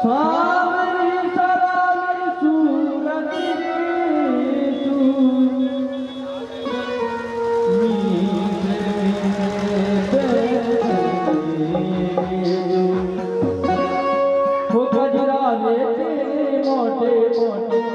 स्वामी सरामी सूरती वो गजरा लेते मोटे मोटे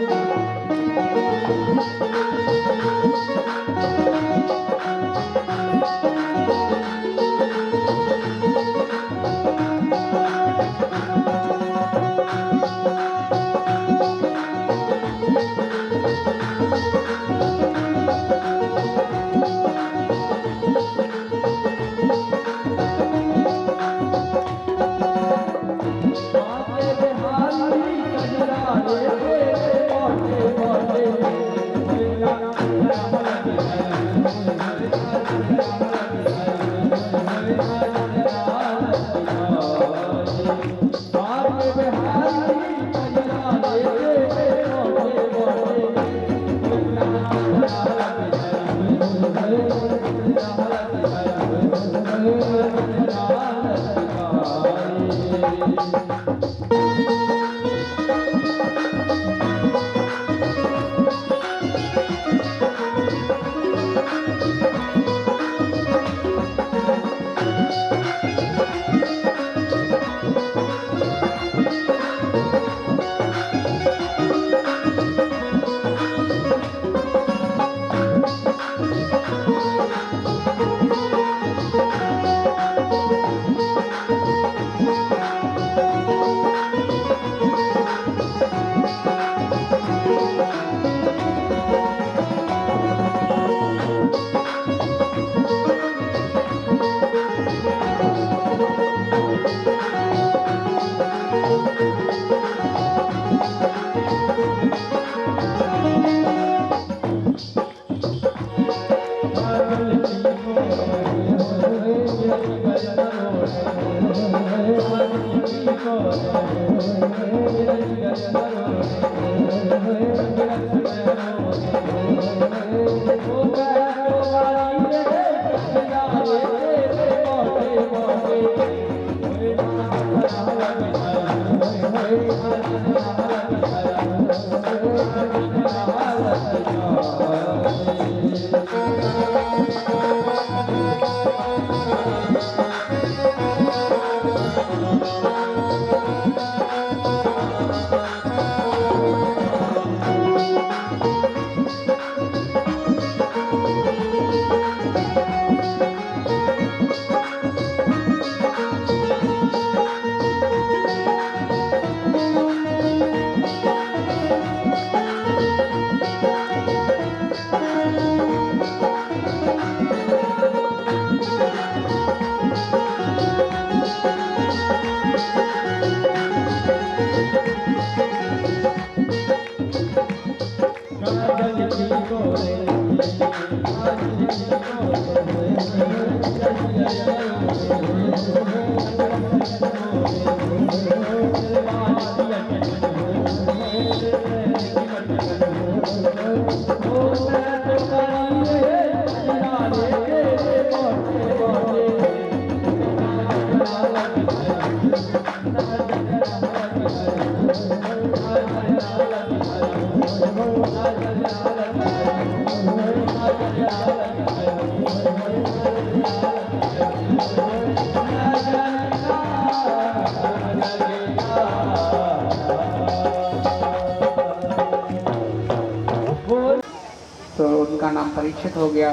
तो उनका नाम परीक्षित हो गया।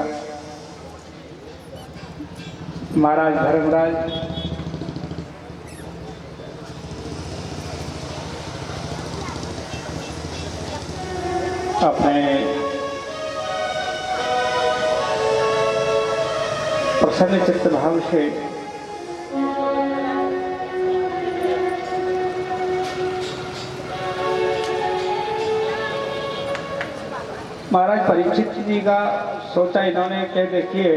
महाराज धर्मराज अपने प्रसन्न चित्त भाव से महाराज परीक्षित जी का सोचा इन्होंने कि देखिए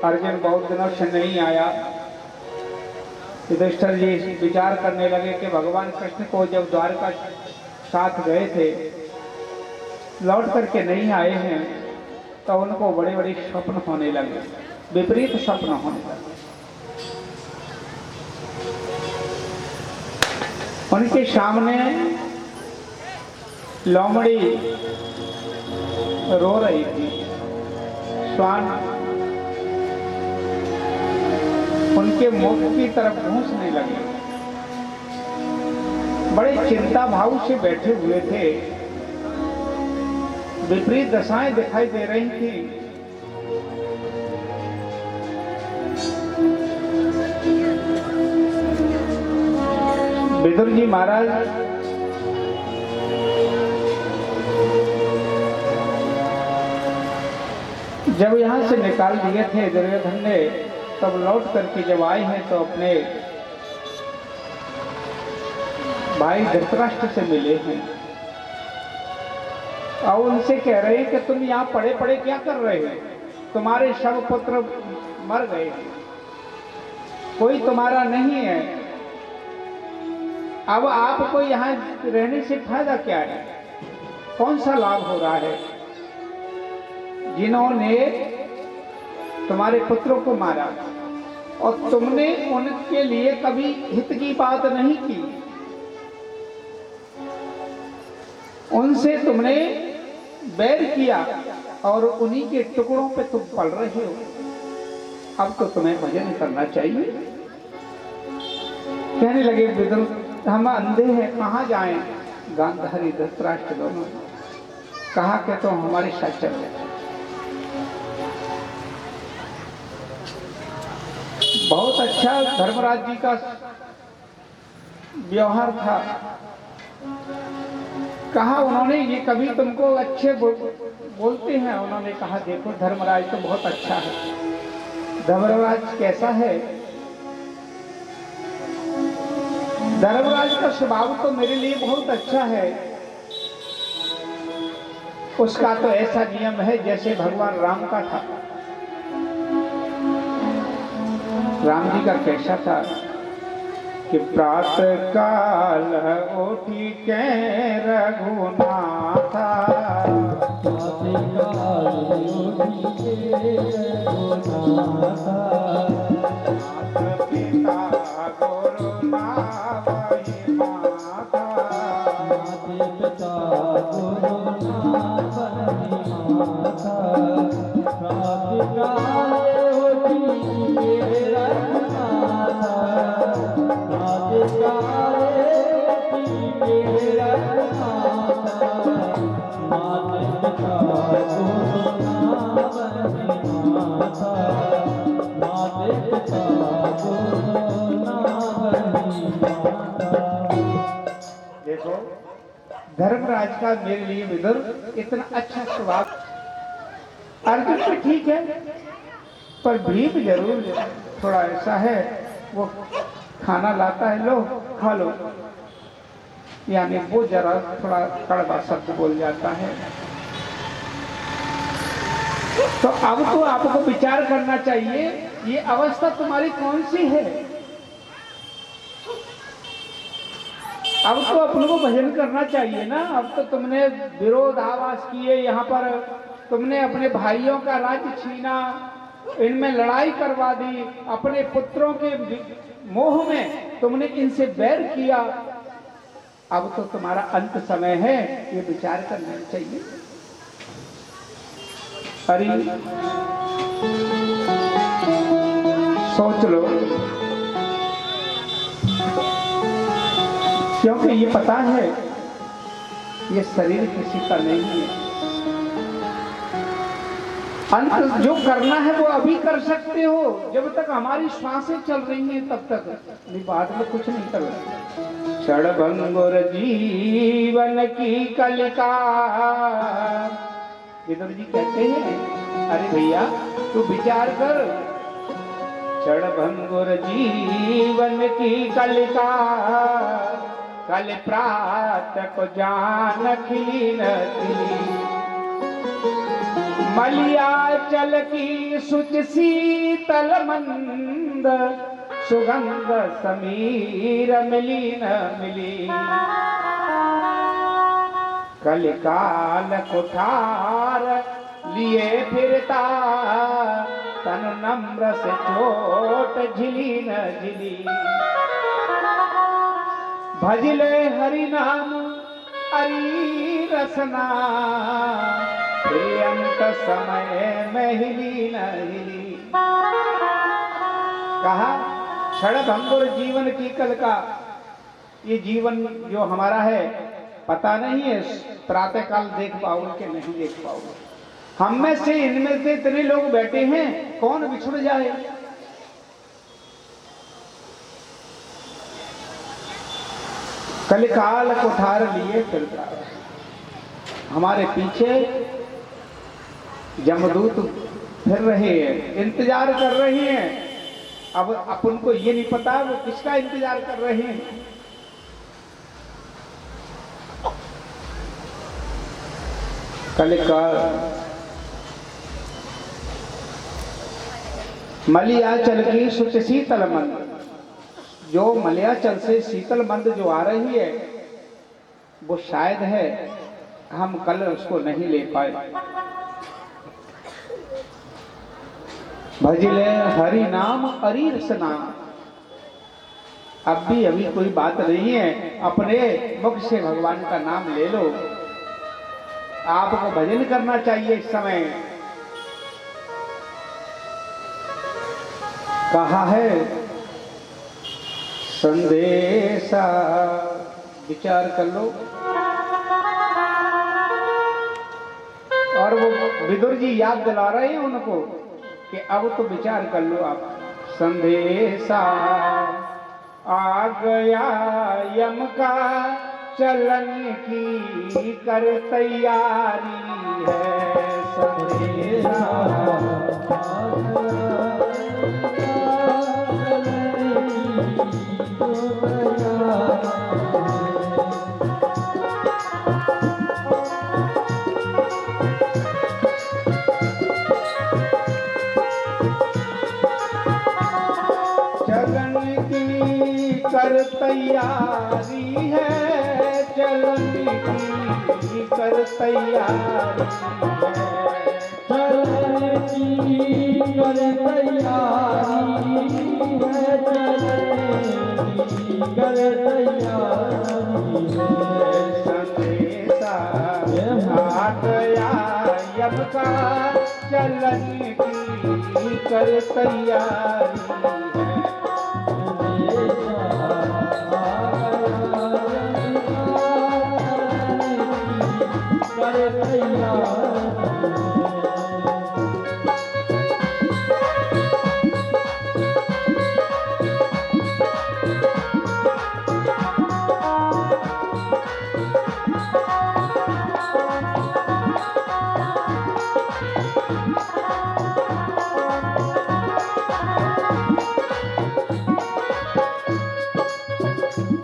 अर्जुन बहुत दिनों से नहीं आया। युधिष्ठिर जी विचार करने लगे कि भगवान कृष्ण को जब द्वारका साथ गए थे लौट करके नहीं आए हैं तो उनको बड़े बड़े स्वप्न होने लगे, विपरीत स्वप्न होने लगे। उन उनके सामने लोमड़ी रो रही थी। श्वान उनके मुख की तरफ घूंसने लगे। बड़े चिंता भाव से बैठे हुए थे। विपरीत दशाएं दिखाई दे रही थी। विदुर जी महाराज जब यहां से निकाल दिए थे दुर्योधन ने, तब लौट करके जब आए हैं तो अपने भाई धृतराष्ट्र से मिले हैं और उनसे कह रहे हैं कि तुम यहाँ पड़े पड़े क्या कर रहे हो? तुम्हारे सब पुत्र मर गए, कोई तुम्हारा नहीं है। अब आपको यहाँ रहने से फायदा क्या है? कौन सा लाभ हो रहा है? जिन्होंने तुम्हारे पुत्रों को मारा और तुमने उनके लिए कभी हित की बात नहीं की, उनसे तुमने बैर किया और उन्हीं के टुकड़ों पे तुम पल रहे हो। अब तो तुम्हें भजन करना चाहिए। कहने लगे विदुर, हम अंधे हैं, कहाँ जाएं? गांधारी धृतराष्ट्र दोनों कहा कि तो हमारे साथ चल रहे। बहुत अच्छा धर्मराज जी का व्यवहार था। कहा उन्होंने, ये कभी तुमको अच्छे बोलते हैं? उन्होंने कहा देखो धर्मराज तो बहुत अच्छा है। धर्मराज कैसा है? धर्मराज का स्वभाव तो मेरे लिए बहुत अच्छा है। उसका तो ऐसा नियम है जैसे भगवान राम का था। राम जी का कैसा था कि प्रातः काल उठी के रघुनाथा, पिता गुरु नावहि माता, पिता गुरु नावहि माता, प्रातः काल उठी के रघुनाथा, देखो धर्मराज का मेरे लिए विदुर इतना अच्छा स्वभाव। अर्जुन भी ठीक है, पर भीम जरूर थोड़ा ऐसा है। वो खाना लाता है, लो खा लो, यानी वो जरा थोड़ा कड़वा शब्द बोल जाता है। तो अब तो आपको विचार करना चाहिए, ये अवस्था तुम्हारी कौन सी है? अब तो अपन को भजन करना चाहिए ना। अब तो तुमने विरोधाभास किए, यहाँ पर तुमने अपने भाइयों का राज्य छीना, इनमें लड़ाई करवा दी, अपने पुत्रों के मोह में तुमने इनसे बैर किया। अब तो तुम्हारा अंत समय है, ये विचार करना चाहिए। अरे सोच लो, क्योंकि ये पता है ये शरीर किसी का नहीं है। अंत जो करना है वो अभी कर सकते हो, जब तक हमारी श्वासें चल रही हैं तब तक। बाद में कुछ नहीं कर सकते। क्षणभंगुर जीवन की कलिका, विदुर जी कहते हैं अरे भैया तू विचार कर। क्षणभंगुर जीवन की कलिका, कल प्रात को जान खिली न खिली, मलिया चल की सुच शीतल मंद, सुगंध समीर मिली न मिली, कल काल कुठार लिए फिरता, तन नम्र से चोट झिली न झिली, भजले हरि नाम हरि रसना, फिर अंत समय में हिली न हिली। कहा क्षणभंगुर जीवन की कल का, ये जीवन जो हमारा है पता नहीं है प्रातः काल देख पाओगे कि नहीं देख पाओगे। हम में से इनमें से इतने लोग बैठे हैं, कौन बिछुड़ जाए। कलिकाल कुठार लिए फिरता, हमारे पीछे जमदूत फिर रहे हैं, इंतजार कर रहे हैं। अब अपन को ये नहीं पता वो किसका इंतजार कर रहे हैं। कलिकाल मलियाचल की सुच शीतल मंद, जो मलयाचल से शीतल मंद जो आ रही है वो शायद है हम कल उसको नहीं ले पाए। भजले हरि नाम हरीश नाम, अब भी अभी कोई बात नहीं है, अपने मुख से भगवान का नाम ले लो। आपको भजन करना चाहिए इस समय। कहा है संदेशा, विचार कर लो। और वो विदुर जी याद दिला रहे हैं उनको कि अब तो विचार कर लो आप। संदेशा आ गया यम का, चलन की कर तैयारी है। संदेशा कर तैयारी है, चलन की कर तैयारी है। चलन की कर तैयारी है, चलन की कर तैयारी है। संदेशा आ गया यम का, चलन की कर तैयारी है।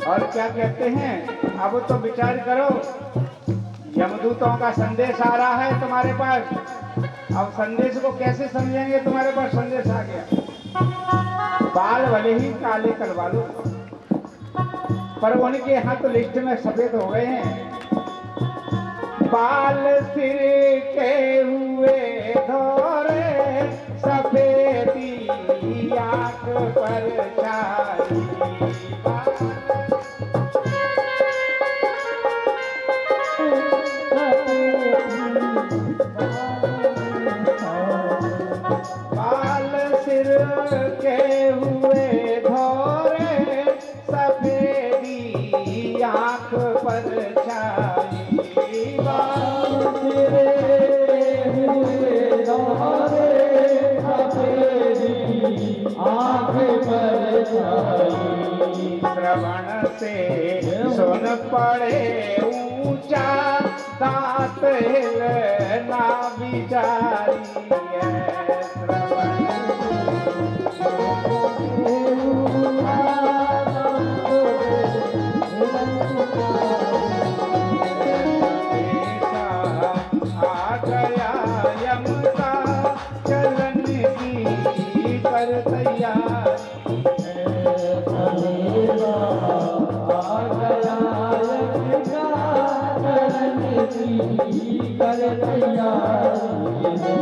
और क्या कहते हैं, अब तो विचार करो। यमदूतों का संदेश आ रहा है तुम्हारे पास, अब संदेश को कैसे समझेंगे। तुम्हारे पास संदेश आ गया, बाल भले ही काले करवा लो, पर उनके हाथ लिस्ट में सफेद हो गए हैं। बाल सिर के हुए धोरे, सफेदी आंख पर छाई। बाल सिर के हुए धोरे, सफेदी आंख पर छाई। बाल सिर के हुए धोरे, सफेदी आंख पर छाई। श्रवण से सुन पड़े ऊंचा, दांत हिलना बिचारी है। आ गया यम का, चलन की कर तैयारी। कर तैयारी है।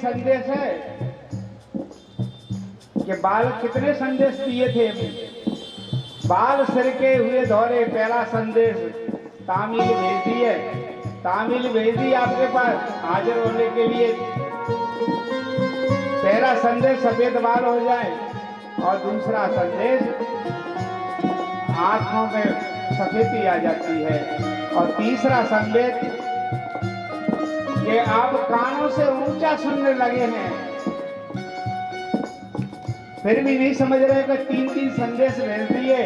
संदेश है कि बाल कितने संदेश दिए थे। बाल सिर के हुए दौरे, पहला संदेश तामिल भेज दी है, तामिल भेज दी आपके पास हाजिर होने के लिए। पहला संदेश सफेद बाल हो जाए, और दूसरा संदेश आंखों में सफेदी आ जाती है, और तीसरा संदेश कि आप कानों से ऊंचा सुनने लगे हैं। फिर भी नहीं समझ रहे कि 3-3 संदेश भेज दिए।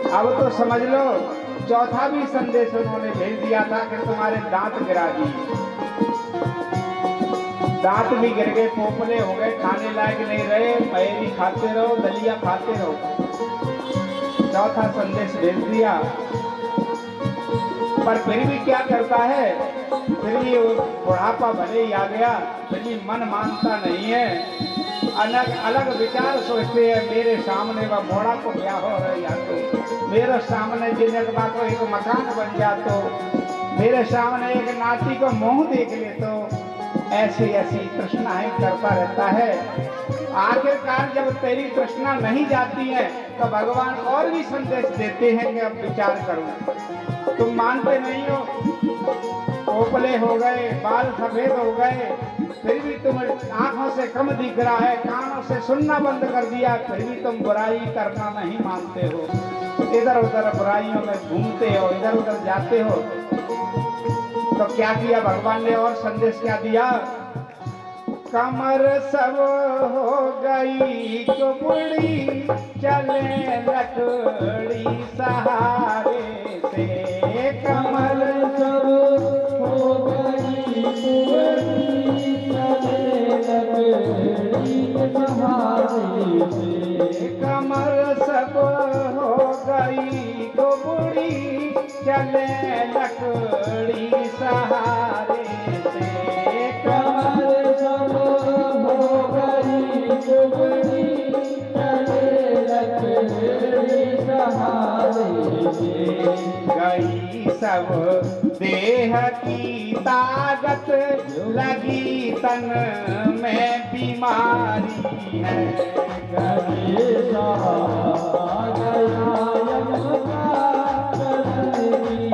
अब तो समझ लो चौथा भी संदेश उन्होंने भेज दिया था कि तुम्हारे दांत गिरा दिए। दांत भी गिर गए, पोपले हो गए, खाने लायक नहीं रहे, पहेली खाते रहो, दलिया खाते रहो। चौथा संदेश भेज दिया, पर फिर भी क्या करता है, फिर भी बुढ़ापा भले ही आ गया, फिर भी मन मानता नहीं है। अलग अलग विचार सोचते हैं। मेरे सामने वह मोड़ा को ब्याह हो रही है, तो मेरे सामने जिनकबा को एक मकान बन जा, तो मेरे सामने एक नाती को मुंह देख ले, तो ऐसी ऐसी तृष्णाएं करता रहता है। आखिरकार जब तेरी तृष्णा नहीं जाती है तो भगवान और भी संदेश देते हैं कि अब विचार करो। तुम मानते नहीं हो, पोपले हो गए, बाल सफेद हो गए, फिर भी तुम आंखों से कम दिख रहा है, कानों से सुनना बंद कर दिया, फिर भी तुम बुराई करना नहीं मानते हो। इधर उधर बुराइयों में घूमते हो, इधर उधर जाते हो। तो क्या किया भगवान ने, और संदेश क्या दिया, कमर सब हो गई कुबड़ी, चले लकड़ी सहारे से। कमर सब हो गई कुबड़ी, चले लकड़ी सहारे से। कमर सब हो गई कुबड़ी, चले लकड़ी सहारे से। कमर सब हो गई कुबड़ी, चले लकड़ी सहारे से। गई सब देह की ताकत, लगी तन में बीमारी है। गणेशा गया यम का करनी,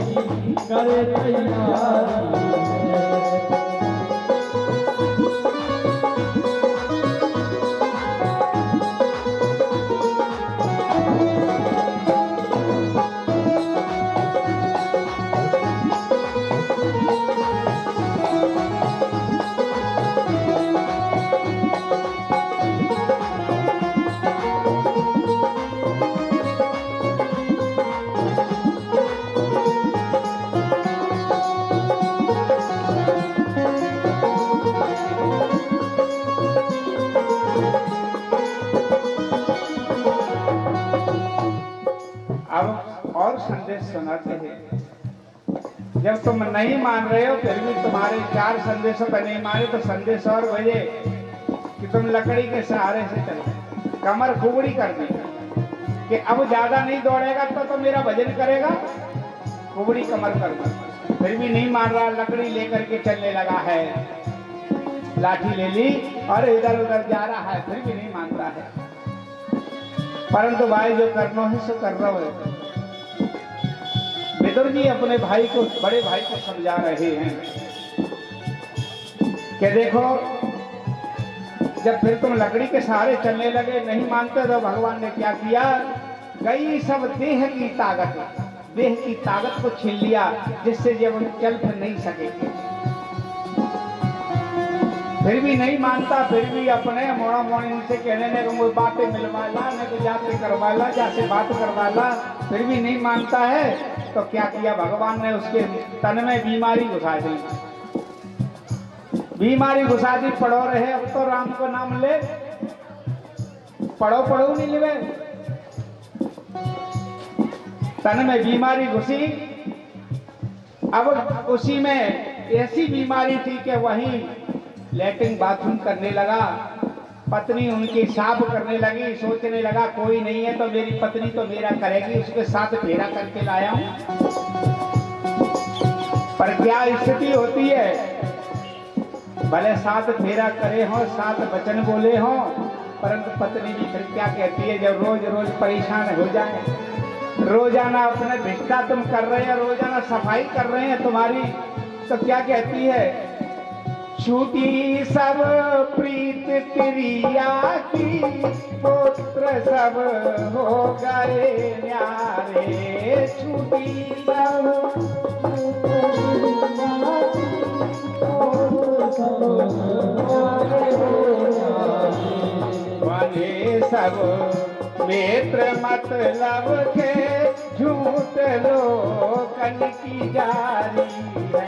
करे तैयारी है। अब और संदेश सुनाते हैं। जब तुम नहीं मान रहे हो, फिर भी तुम्हारे 4 संदेशों पर नहीं माने, तो संदेश और भेजे कि तुम लकड़ी के सहारे से चलो। कमर खुबड़ी कर दी कि अब ज्यादा नहीं दौड़ेगा तो मेरा भजन करेगा, खुबड़ी कमर कर दी। फिर भी नहीं मान रहा, लकड़ी लेकर के चलने लगा है, लाठी ले ली और इधर उधर जा रहा है, फिर भी नहीं मानता है। परंतु भाई जो करना है सो कर रहा है। विदुर जी अपने भाई को, बड़े भाई को समझा रहे हैं कि देखो, जब फिर तुम लकड़ी के सहारे चलने लगे, नहीं मानते, तो भगवान ने क्या किया, गई सब देह की ताकत, देह की ताकत को छीन लिया, जिससे जब हम चल फिर नहीं सकेंगे। फिर भी नहीं मानता, फिर भी अपने मोड़ा मोड़ी से कहने लगे वो बातें मिलवाला, नहीं तो जाते करवाला, जाते बात करवाला, फिर भी नहीं मानता है। तो क्या किया भगवान ने, उसके तन में बीमारी घुसा दी, बीमारी घुसा दी। पढ़ो रहे, अब तो राम को नाम ले, पढ़ो पढ़ो नहीं लेवे, तन में बीमारी घुसी। अब उसी में ऐसी बीमारी थी कि वही लैट्रिन बाथरूम करने लगा। पत्नी उनकी साफ करने लगी, सोचने लगा कोई नहीं है तो मेरी पत्नी तो मेरा करेगी, उसके साथ फेरा करके लाया हूं। पर क्या स्थिति होती है भले 7 फेरा करे हो, 7 वचन बोले हो, परंतु पत्नी भी फिर क्या कहती है जब रोज रोज परेशान हो जाए, रोजाना अपने भिष्टा तुम कर रहे हैं, रोजाना सफाई कर रहे हैं तुम्हारी, तो क्या कहती है? छूटी सब प्रीत प्रिया की, पुत्र सब हो गए न्यारे। छूटी सब बने सब मित्र मतलब के, झूठ लोकन की जारी है।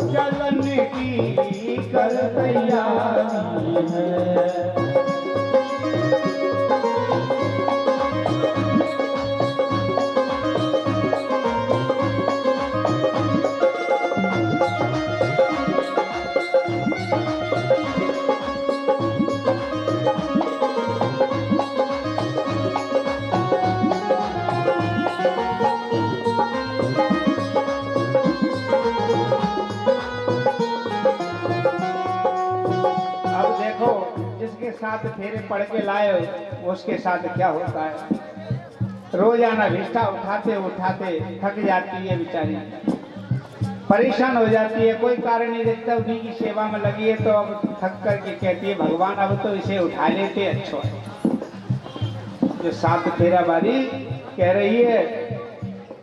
चलन की कर तैयारी है। साथ फेरे पढ़ के लाए उसके साथ क्या होता है? रोजाना रिश्ता उठाते उठाते थक जाती है बेचारी, परेशान हो जाती है, कोई कारण नहीं देखता, उन्हीं की सेवा में लगी है, तो अब थक करके कहती है भगवान अब तो इसे उठा लेते अच्छा है। जो 7 फेरा बारी कह रही है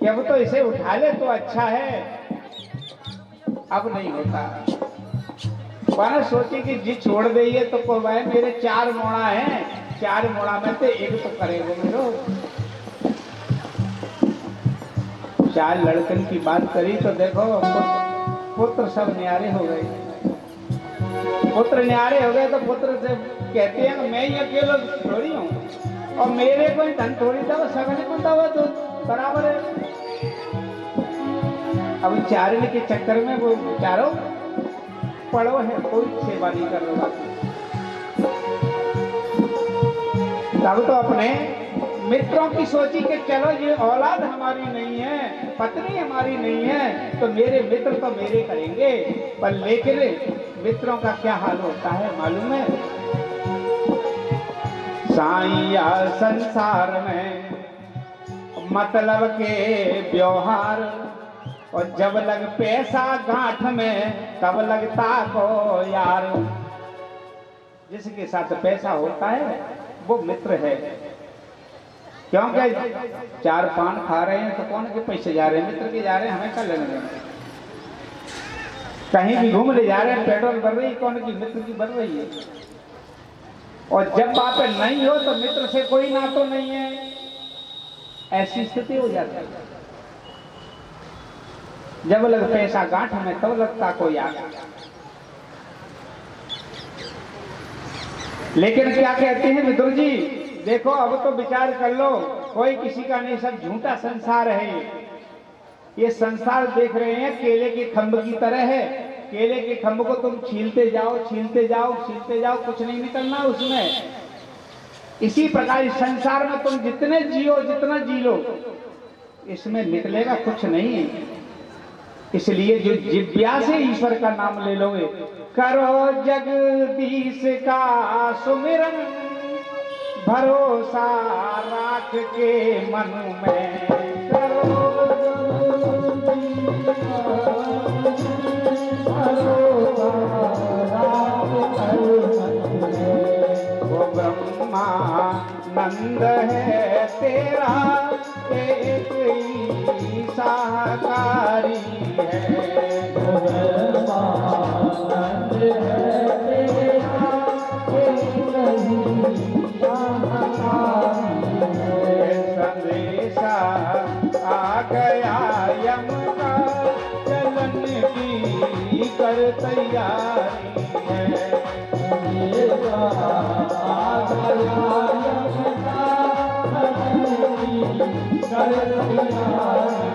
कि अब तो इसे उठा ले तो अच्छा है, अब नहीं होता। माना सोची कि जी छोड़ दे ये तो को भाई मेरे 4 मोड़ा हैं, 4 मोड़ा में तो एक तो करेगा मेरो। 4 लड़कन की बात करी तो देखो पुत्र सब न्यारे हो गए, पुत्र न्यारे हो गए तो पुत्र से कहते हैं मैं ही अकेला थोड़ी हूँ और मेरे कोई धन थोड़ी था, सगन को था तो बराबर है। अब 4 के चक्कर में वो चारों पड़ो है, कोई सेवा नहीं कर रहा। तब तो अपने मित्रों की सोची कि चलो ये औलाद हमारी नहीं है, पत्नी हमारी नहीं है, तो मेरे मित्र तो मेरे करेंगे। पर लेकिन मित्रों का क्या हाल होता है मालूम है? साईं संसार में मतलब के व्यवहार, और जब लग पैसा गांठ में तब लगता को यार। जिसके साथ पैसा होता है वो मित्र है, क्योंकि 4 पान खा रहे हैं तो कौन के पैसे जा रहे हैं? मित्र के जा रहे हैं, हमें क्या लेना देना? कहीं भी घूम ले जा रहे हैं, पेट्रोल भर रही, कौन की? मित्र की भर रही है। और जब बात नहीं हो तो मित्र से कोई नातो नहीं है, ऐसी स्थिति हो जाती है। जब लग पैसा गांठ में तब लगता कोई आ गया। लेकिन क्या कहते हैं विदुर जी, देखो अब तो विचार कर लो, कोई किसी का नहीं, सब झूठा संसार है। ये संसार देख रहे हैं केले के खंभ की तरह है, केले के खंभ को तुम छीलते जाओ छीलते जाओ छीलते जाओ, कुछ नहीं निकलना उसमें। इसी प्रकार इस संसार में तुम जितने जियो जितना जी लो, इसमें निकलेगा कुछ नहीं। इसलिए जो जिज्ञा से ईश्वर का नाम ले लोगे, करो जगदीश का सुमिरन, भरोसा राख के मन में। करो वो ब्रह्मा नंद है तेरा, एक ही सहकारी है। वो ब्रह्मा नंद है तेरा, एक ही सहकारी है। संदेशा आ गया यम का, चलन की कर तैयारी है। संदेशा आ गया यम का, चलन की कर तैयारी है।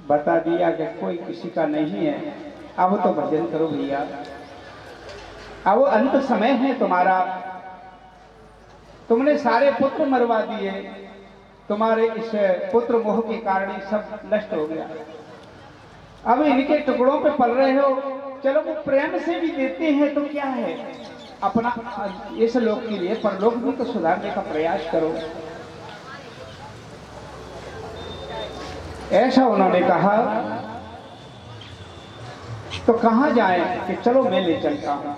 बता दिया कि कोई किसी का नहीं है, अब तो भजन करो भैया, अब अंत समय है तुम्हारा, तुमने सारे पुत्र मरवा दिए, तुम्हारे इस पुत्र मोह के कारण ही सब नष्ट हो गया, अब इनके टुकड़ों पे पल रहे हो, चलो वो प्रेम से भी देते हैं तो क्या है, अपना इस लोक के लिए परलोक भी तो सुधारने का प्रयास करो। ऐसा उन्होंने कहा। तो कहां जाए कि चलो मैं ले चलता हूं।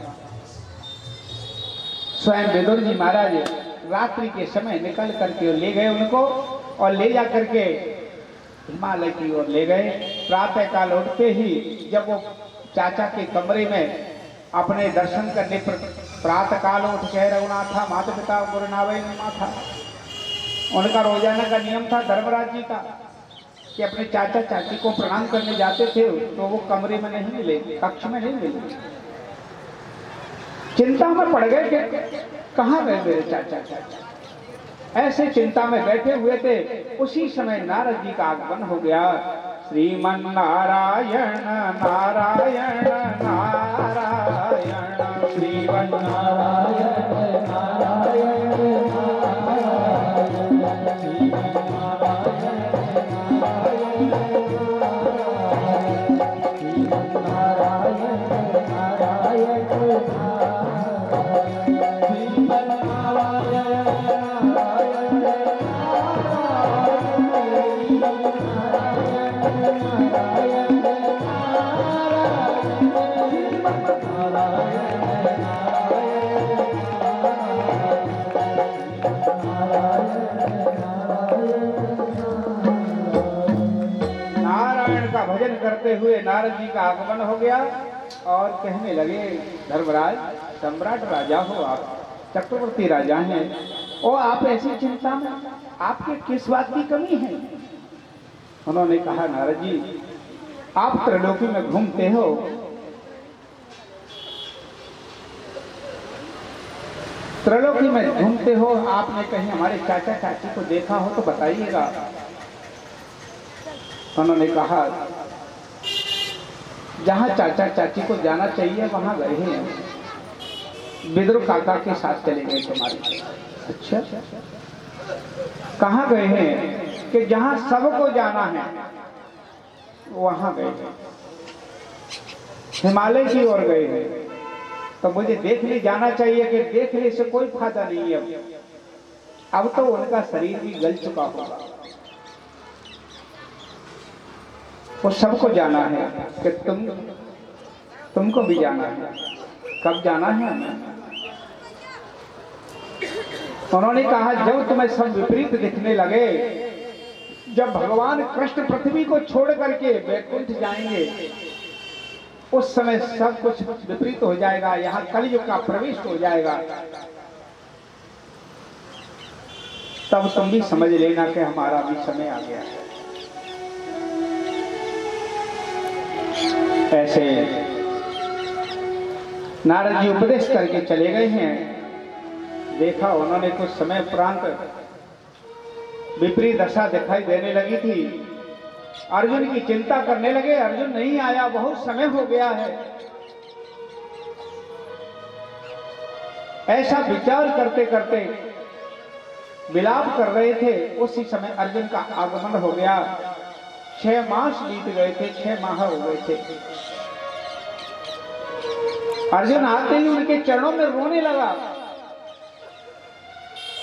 स्वयं विदुर जी महाराज रात्रि के समय निकल करके ले गए उनको, और ले जा करके हिमालय की ओर ले गए। प्रातः काल उठते ही जब वो चाचा के कमरे में अपने दर्शन करने पर प्रातः काल उठ के रघुनाथा माता पिता गुरुनावे था, उनका रोजाना का नियम था धर्मराज जी का कि अपने चाचा चाची को प्रणाम करने जाते थे तो वो कमरे में नहीं मिले, कक्ष में नहीं मिले। चिंता में पड़ गए कि कहाँ गए मेरे चाचा चाचा, ऐसे चिंता में बैठे हुए थे। उसी समय नारद जी का आगमन हो गया। श्रीमन नारायण नारायण नारायण, श्रीमन नारायण नारायण भजन करते हुए नारद जी का आगमन हो गया और कहने लगे, धर्मराज सम्राट राजा हो आप, चक्रवर्ती राजा हैं, और आप ऐसी चिंता में, आपके किस बात की कमी है? उन्होंने कहा, नारद जी आप त्रिलोकी में घूमते हो, त्रिलोकी में घूमते हो, आपने कहीं हमारे चाचा चाची को देखा हो तो बताइएगा। उन्होंने कहा, जहां चाचा चाची को जाना चाहिए वहां गए हैं, विदुर काका के साथ चले गए तुम्हारे। अच्छा, कहां गए हैं? कि जहां सबको जाना है वहां गए हैं, हिमालय की ओर गए हैं। तो मुझे देखने जाना चाहिए कि देखने से कोई फायदा नहीं है, अब तो उनका शरीर भी गल चुका होगा। वो सबको जाना है कि तुमको भी जाना है, कब जाना है हमें? उन्होंने कहा, जब तुम्हें सब विपरीत दिखने लगे, जब भगवान कृष्ण पृथ्वी को छोड़ करके वैकुंठ जाएंगे, उस समय सब कुछ विपरीत हो जाएगा, यहाँ कलयुग का प्रवेश हो जाएगा, तब तुम भी समझ लेना कि हमारा भी समय आ गया है। ऐसे नारद जी उपदेश करके चले गए हैं। देखा उन्होंने कुछ समय उपरांत विपरीत दशा दिखाई देने लगी थी। अर्जुन की चिंता करने लगे, अर्जुन नहीं आया, बहुत समय हो गया है। ऐसा विचार करते करते विलाप कर रहे थे, उसी समय अर्जुन का आगमन हो गया। 6 मास बीत गए थे, 6 माह हो गए थे। अर्जुन आते ही उनके चरणों में रोने लगा,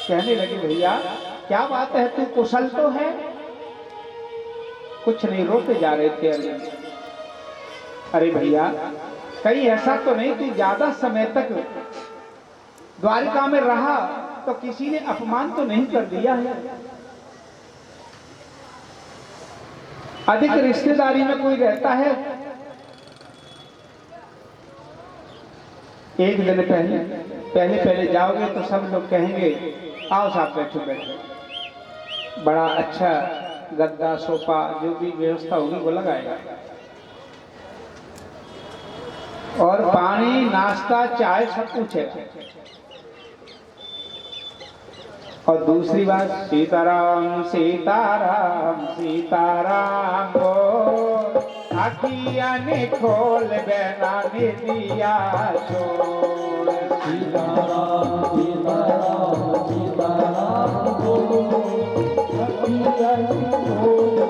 कहने लगे, भैया क्या बात है, तू कुशल तो है? कुछ नहीं, रोते जा रहे थे अर्जुन। अरे भैया कहीं ऐसा तो नहीं तू ज्यादा समय तक द्वारिका में रहा तो किसी ने अपमान तो नहीं कर दिया है? अधिक रिश्तेदारी में कोई रहता है? एक दिन पहले जाओगे तो सब लोग कहेंगे, आओ साहब बैठो बैठो, बड़ा अच्छा गद्दा सोफा जो भी व्यवस्था होगी वो लगाएगा, और पानी नाश्ता चाय सब कुछ है। और दूसरी बात, सीताराम सीताराम सीताराम बोल अखिया ने खोल बेना ने दिया छोड़। सीताराम सीताराम सीताराम बोलो, अखियाँ खोल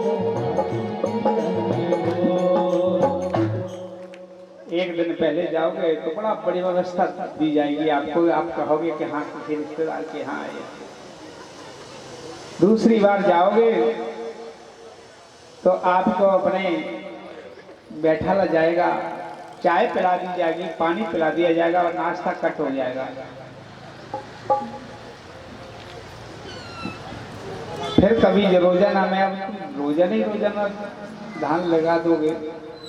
एक दिन पहले जाओगे तो बड़ा बड़ी व्यवस्था दी जाएगी आपको, आप कहोगे कि हाँ किसी रिश्तेदार के यहाँ आए। दूसरी बार जाओगे तो आपको अपने बैठा जाएगा, चाय पिला दी जाएगी, पानी पिला दिया जाएगा और नाश्ता कट हो जाएगा। फिर कभी रोजाना में अब रोजाना धान लगा दोगे,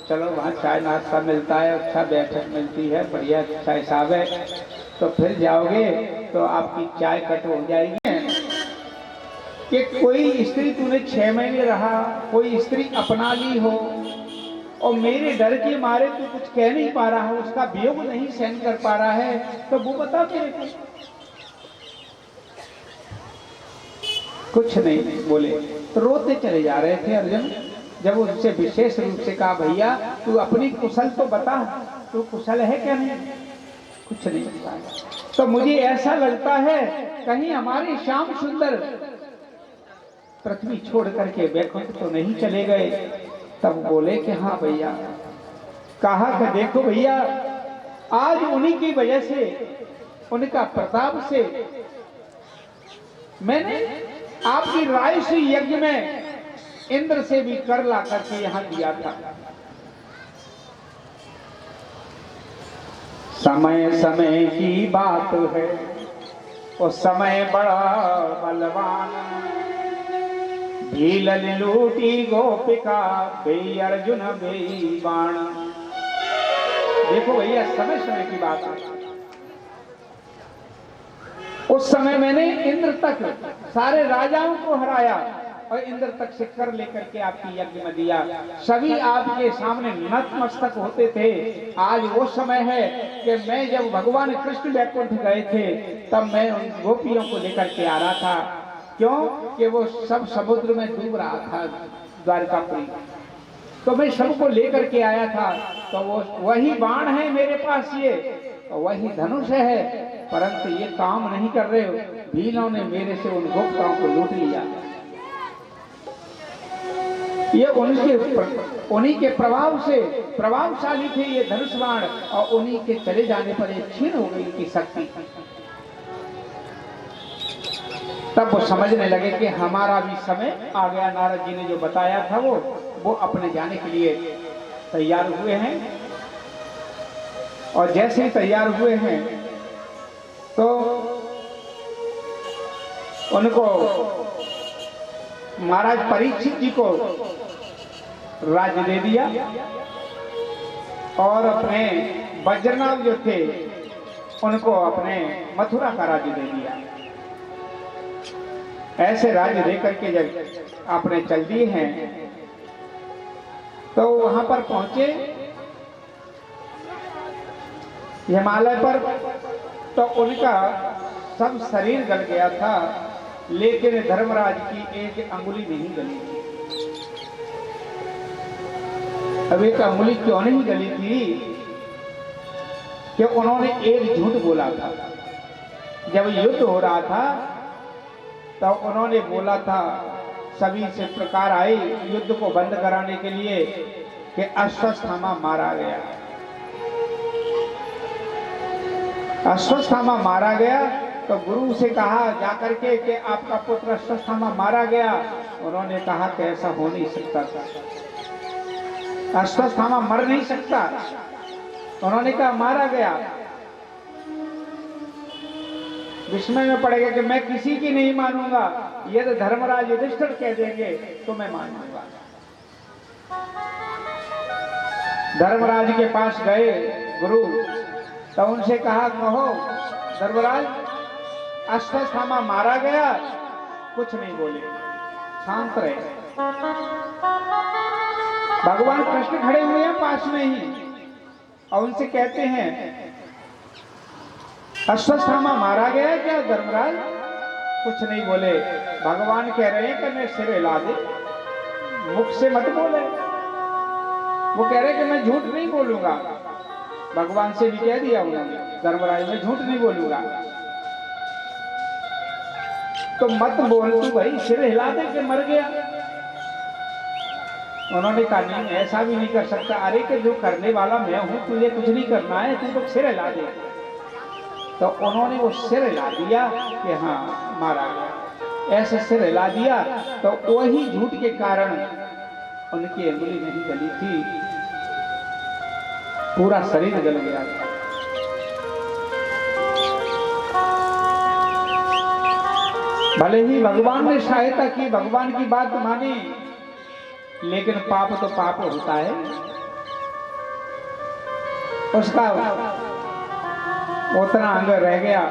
चलो वहाँ चाय नाश्ता मिलता है, अच्छा बैठक मिलती है, बढ़िया अच्छा हिसाब है, तो फिर जाओगे तो आपकी चाय कट हो जाएगी। कि कोई स्त्री तूने 6 महीने रहा, कोई स्त्री अपना ली हो और मेरे डर के मारे तू कुछ कह नहीं पा रहा है, उसका वियोग नहीं सहन कर पा रहा है, तो वो बता मेरे को। कुछ नहीं बोले, तो रोते चले जा रहे थे अर्जुन। जब उनसे विशेष रूप से कहा भैया तू अपनी कुशल तो बता, तू कुशल है क्या? नहीं, कुछ नहीं बता। तो मुझे ऐसा लगता है कहीं हमारे श्याम सुंदर पृथ्वी छोड़ करके वैकुंठ तो नहीं चले गए। तब बोले कि हाँ भैया। कहा कि देखो भैया, आज उन्हीं की वजह से, उनका प्रताप से मैंने आपकी राय से यज्ञ में इंद्र से भी कर ला करके यहां दिया था। समय समय की बात है, और समय बड़ा बलवान, भील लूटी गोपिका बे अर्जुन बे बाण। देखो भैया, समय समय की बात है। उस समय मैंने इंद्र तक सारे राजाओं को हराया और इंद्र तक से कर लेकर के आपकी यज्ञ में दिया। सभी आपके सामने नतमस्तक होते थे। आज वो समय है कि मैं जब भगवान कृष्ण वैकुंठ गए थे तब मैं उन गोपियों को लेकर के आ रहा था। क्यों? कि वो सब समुद्र में डूब रहा था द्वारकापुरी, तो मैं सबको लेकर के आया था। तो वो वही बाण है मेरे पास, ये वही धनुष है, परंतु ये काम नहीं कर रहे हो। भीलों ने मेरे से उन गोपिकाओं को लूट लिया। ये उन्हीं के प्रभाव से प्रभावशाली थे ये धनुष बाण, और उन्हीं के चले जाने पर ये क्षीण हो गई इनकी शक्ति। तब वो समझने लगे कि हमारा भी समय आ गया। नारद जी ने जो बताया था वो अपने जाने के लिए तैयार हुए हैं। और जैसे ही तैयार हुए हैं तो उनको महाराज परीक्षित जी को राज्य दे दिया और अपने वज्रनाभ जो थे उनको अपने मथुरा का राज्य दे दिया। ऐसे राज्य देकर के जब आपने चल दिए हैं तो वहां पर पहुंचे हिमालय पर, तो उनका सब शरीर गल गया था, लेकिन धर्मराज की एक अंगुली नहीं गली थी। अब एक अंगुली क्यों नहीं गली थी? कि उन्होंने एक झूठ बोला था। जब युद्ध हो रहा था तो उन्होंने बोला था, सभी से प्रकार आई युद्ध को बंद कराने के लिए कि अश्वत्थामा मारा गया। अश्वत्थामा मारा गया तो गुरु से कहा जाकर के कि आपका पुत्र अश्वत्थामा मारा गया। उन्होंने कहा कि ऐसा हो नहीं सकता था, अश्वत्थामा मर नहीं सकता। उन्होंने कहा मारा गया। विस्मय में पड़ेगा कि मैं किसी की नहीं मानूंगा, यदि धर्मराज युधिष्ठिर कह देंगे तो मैं मानूंगा। धर्मराज के पास गए गुरु, तो उनसे कहा कहो धर्मराज अश्वत्थामा मारा गया। कुछ नहीं बोले, शांत रहे। भगवान कृष्ण खड़े हुए हैं पास में ही और उनसे कहते हैं अश्वत्थामा मारा गया क्या धर्मराज? कुछ नहीं बोले। भगवान कह रहे हैं कि मैं सिर हिला दे, मुख से मत बोले। वो कह रहे कि मैं झूठ नहीं बोलूंगा। भगवान से भी कह दिया उन्होंने, धर्मराज मैं झूठ नहीं बोलूंगा। तो मत बोल तू भाई, सिर हिला दे के मर गया। उन्होंने कहा नहीं, ऐसा भी नहीं कर सकता। अरे कि जो करने वाला मैं हूं, तुझे कुछ नहीं करना है, तू तो सिर हिला दे। तो उन्होंने वो सिर हिला दिया कि हाँ मारा गया। ऐसे सिर हिला दिया तो वही झूठ के कारण उनकी अंगुली नहीं गली थी, पूरा शरीर जल गया। भले ही भगवान ने सहायता की, भगवान की बात मानी, लेकिन पाप तो पाप होता है। उसका उतना अंग रह गया।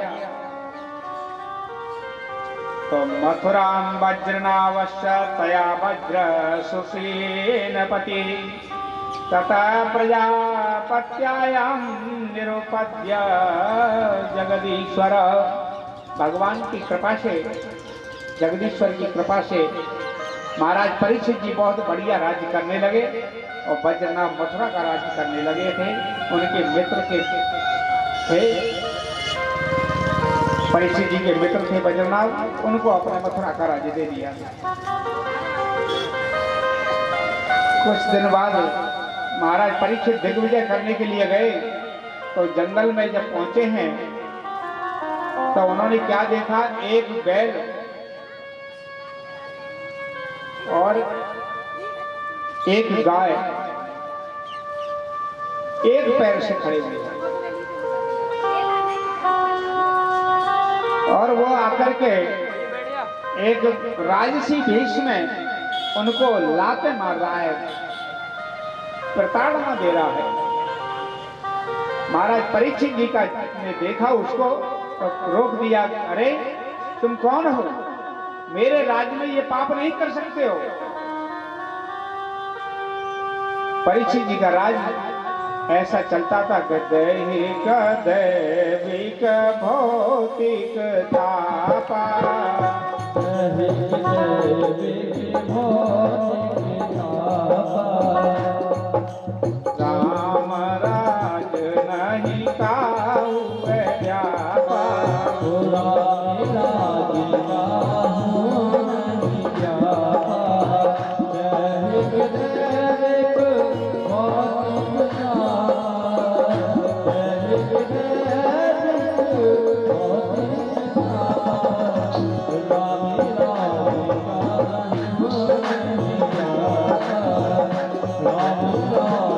तो मथुराम वज्रनावश्य तया वज्र सुसेनपति तथा प्रजापत्यायाम निरुपद्य जगदीश्वर। भगवान की कृपा से, जगदीश्वर की कृपा से महाराज परीक्षित जी बहुत बढ़िया राज्य करने लगे और वज्रनाभ मथुरा का राज्य करने लगे थे। उनके मित्र के थे, परीक्षित जी के मित्र थे वज्रनाभ, उनको अपने मथुरा का राज्य दे दिया। कुछ दिन बाद महाराज परीक्षित दिग्विजय करने के लिए गए, तो जंगल में जब पहुंचे हैं तो उन्होंने क्या देखा, एक बैल और एक गाय एक पैर से खड़े हुए हैं, और वो आकर के एक राजसी भेष में उनको लाते मार रहा है, प्रताड़ना दे रहा है। महाराज परीक्षित जी का ने देखा उसको तो रोक दिया। अरे तुम कौन हो, मेरे राज्य में ये पाप नहीं कर सकते हो। परीक्षित जी का राज ऐसा चलता था, दैहिक दैविक भौतिक तापा, दैहिक दैविक भौतिक तापा, राम राज नहीं काहू व्यापा, राम राज काहू नहीं व्यापा, दैहिक दैविक भौतिक तापा, दैहिक दैविक भौतिक तापा, राम राज काहू नहीं व्यापा, राम राज काहू नहीं व्यापा।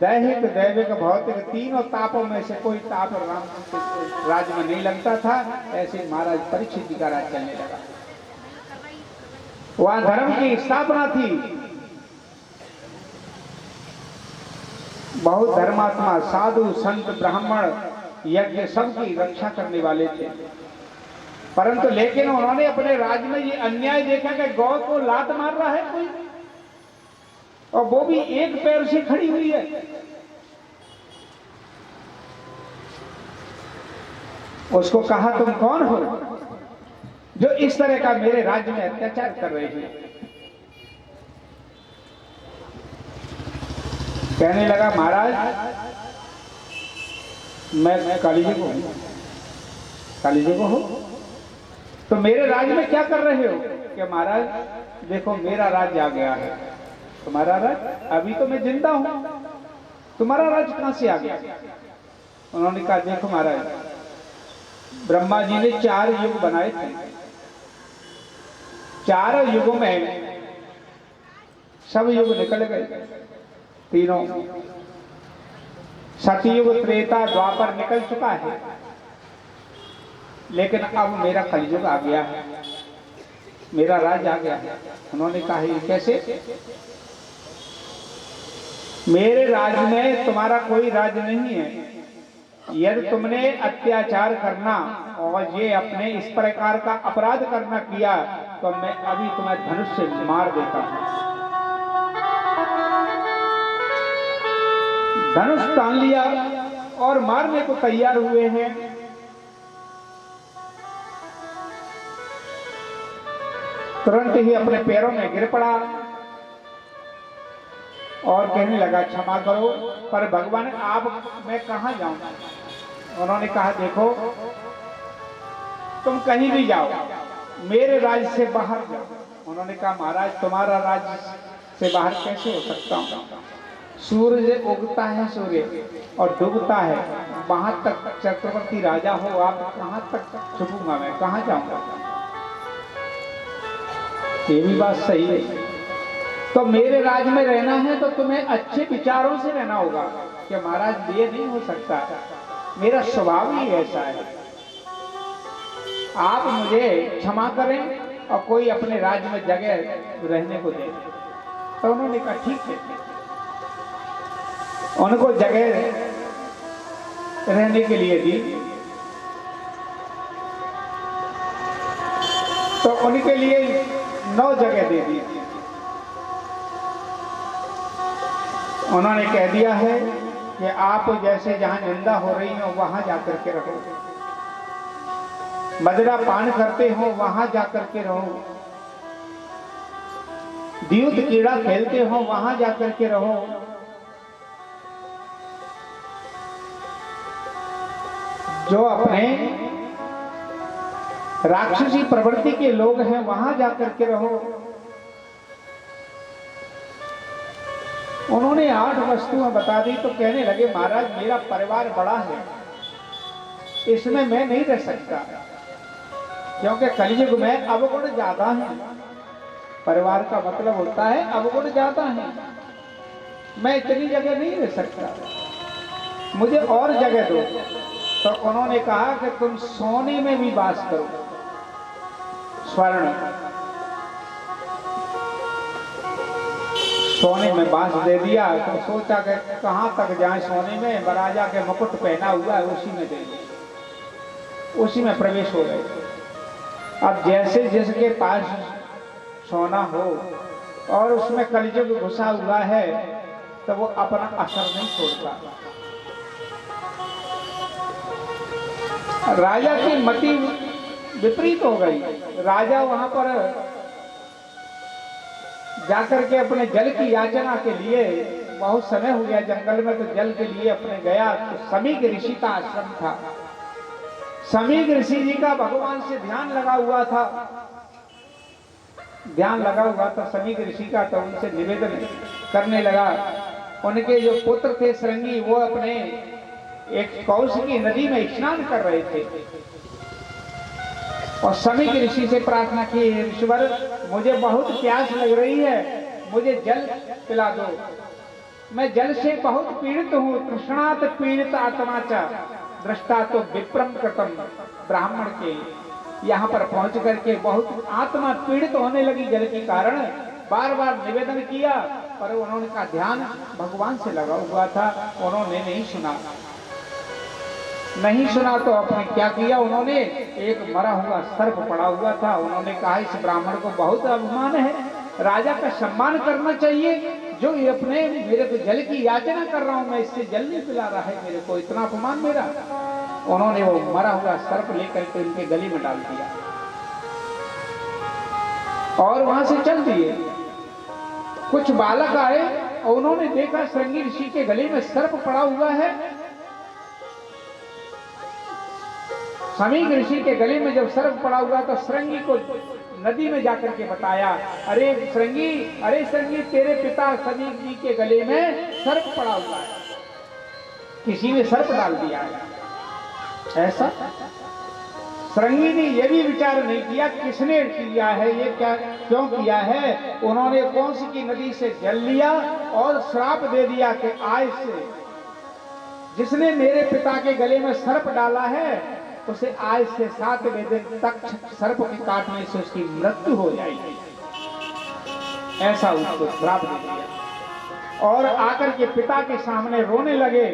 दैहिक दैविक भौतिक तीनों तापों में से कोई ताप राम के राज्य में नहीं लगता था। ऐसे महाराज परीक्षित जी का राज चलने लगा। वहां धर्म की स्थापना थी, बहुत धर्मात्मा साधु संत ब्राह्मण यज्ञ सबकी रक्षा करने वाले थे। परंतु लेकिन उन्होंने अपने राज्य में ये अन्याय देखा कि गौ को लात मार रहा है कोई, और वो भी एक पैर से खड़ी हुई है। उसको कहा तुम कौन हो जो इस तरह का मेरे राज्य में अत्याचार कर रहे हैं। कहने लगा महाराज मैं काली जी को हूं। काली जी को हो तो मेरे राज्य में क्या कर रहे हो? कि महाराज देखो मेरा राज्य आ गया है। तुम्हारा राज? अभी तो मैं जिंदा हूं, तुम्हारा राज कहां से आ गया? उन्होंने कहा देखो महाराज, ब्रह्मा जी ने 4 युग बनाए थे। 4 युगों में सब युग निकल गए, तीनों सतयुग त्रेता द्वापर निकल चुका है, लेकिन अब मेरा कलयुग आ गया है, मेरा राज आ गया है। उन्होंने कहा ये कैसे? मेरे राज में तुम्हारा कोई राज नहीं है। यदि तुमने अत्याचार करना और ये अपने इस प्रकार का अपराध करना किया तो मैं अभी तुम्हें धनुष से मार देता हूं। धनुष तान लिया और मारने को तैयार हुए हैं। तुरंत ही अपने पैरों में गिर पड़ा और कहने लगा क्षमा करो, पर भगवान आप मैं कहाँ जाऊं? उन्होंने कहा देखो तुम कहीं भी जाओ, मेरे राज्य से बाहर जाओ। उन्होंने कहा महाराज तुम्हारा राज्य से बाहर कैसे हो सकता हूँ? सूर्य उगता है सूर्य और डूबता है, वहां तक चक्रवर्ती राजा हो आप, कहां तक छुपूंगा मैं, कहां जाऊंगा? ये भी बात सही है। तो मेरे राज्य में रहना है तो तुम्हें अच्छे विचारों से रहना होगा कि महाराज ये नहीं हो सकता, मेरा स्वभाव ही ऐसा है, आप मुझे क्षमा करें और कोई अपने राज्य में जगह रहने को दे। तो उन्होंने कहा ठीक है, उनको जगह रहने के लिए दी। तो उनके लिए 9 जगह दे दी। उन्होंने कह दिया है कि आप जैसे जहां निंदा हो रही हो वहां जाकर के रहो, मदिरा पान करते हो वहां जाकर के रहो, द्यूत कीड़ा खेलते हो वहां जाकर के रहो, जो अपने राक्षसी प्रवृत्ति के लोग हैं वहां जाकर के रहो। उन्होंने 8 वस्तुएं बता दी। तो कहने लगे महाराज मेरा परिवार बड़ा है, इसमें मैं नहीं रह सकता, क्योंकि कलयुग में अवगुण ज्यादा है। परिवार का मतलब होता है अवगुण ज्यादा है, मैं इतनी जगह नहीं रह सकता, मुझे और जगह दो। तो उन्होंने कहा कि तुम सोने में भी वास करो, स्वर्ण सोने में बांस दे दिया। तो सोचा कि कहां तक जाए सोने में, महाराजा के मुकुट पहना हुआ है उसी में दे दो, उसी में प्रवेश हो गए। अब जैसे जिसके पास सोना हो और उसमें कलयुग घुसा हुआ है तो वो अपना असर नहीं छोड़ता। राजा की मति विपरीत हो गई। राजा वहां पर जाकर के अपने जल की याचना के लिए, बहुत समय हो गया जंगल में, तो जल के लिए अपने गया। तो समीक ऋषि का आश्रम था। समीक ऋषि जी का भगवान से ध्यान लगा हुआ था, ध्यान लगा हुआ था समीक ऋषि का। तो उनसे निवेदन करने लगा। उनके जो पुत्र थे श्रृंगी, वो अपने एक कौशिकी नदी में स्नान कर रहे थे और समीक ऋषि से प्रार्थना की, ईश्वर मुझे बहुत प्यास लग रही है, मुझे जल पिला दो, मैं जल से बहुत पीड़ित हूँ। तृष्णात पीड़ित आत्मा चा दृष्टा तो विप्रम कृतम। ब्राह्मण के यहाँ पर पहुंच करके बहुत आत्मा पीड़ित होने लगी जल के कारण। बार बार निवेदन किया पर उन्होंने का ध्यान भगवान से लगा हुआ था, उन्होंने नहीं सुना। नहीं सुना तो अपने क्या किया, उन्होंने एक मरा हुआ सर्प पड़ा हुआ था। उन्होंने कहा इस ब्राह्मण को बहुत अभिमान है, राजा का सम्मान करना चाहिए, जो ये अपने मेरे को जल की याचना कर रहा हूं, मैं इससे जल नहीं पिला रहा है, मेरे को इतना अपमान मेरा। उन्होंने वो मरा हुआ सर्प लेकर के उनके गले में डाल दिया और वहां से चल दिए। कुछ बालक आए और उन्होंने देखा श्रृंगी ऋषि के गले में सर्प पड़ा हुआ है। समीक ऋषि के गले में जब सर्प पड़ा हुआ तो श्रृंगी को नदी में जाकर के बताया, अरे श्रृंगी तेरे पिता समीक जी के गले में सर्प पड़ा हुआ है, किसी ने सर्प डाल दिया है। ऐसा श्रृंगी ने यह भी विचार नहीं किया किसने किया है, ये क्या क्यों किया है। उन्होंने कौशिकी नदी से जल लिया और श्राप दे दिया कि आज से जिसने मेरे पिता के गले में सर्प डाला है उसे आज से 7वें दिन तक सर्प के काटने से उसकी मृत्यु हो जाएगी। ऐसा उसको श्राप दे दिया और आकर के पिता के सामने रोने लगे।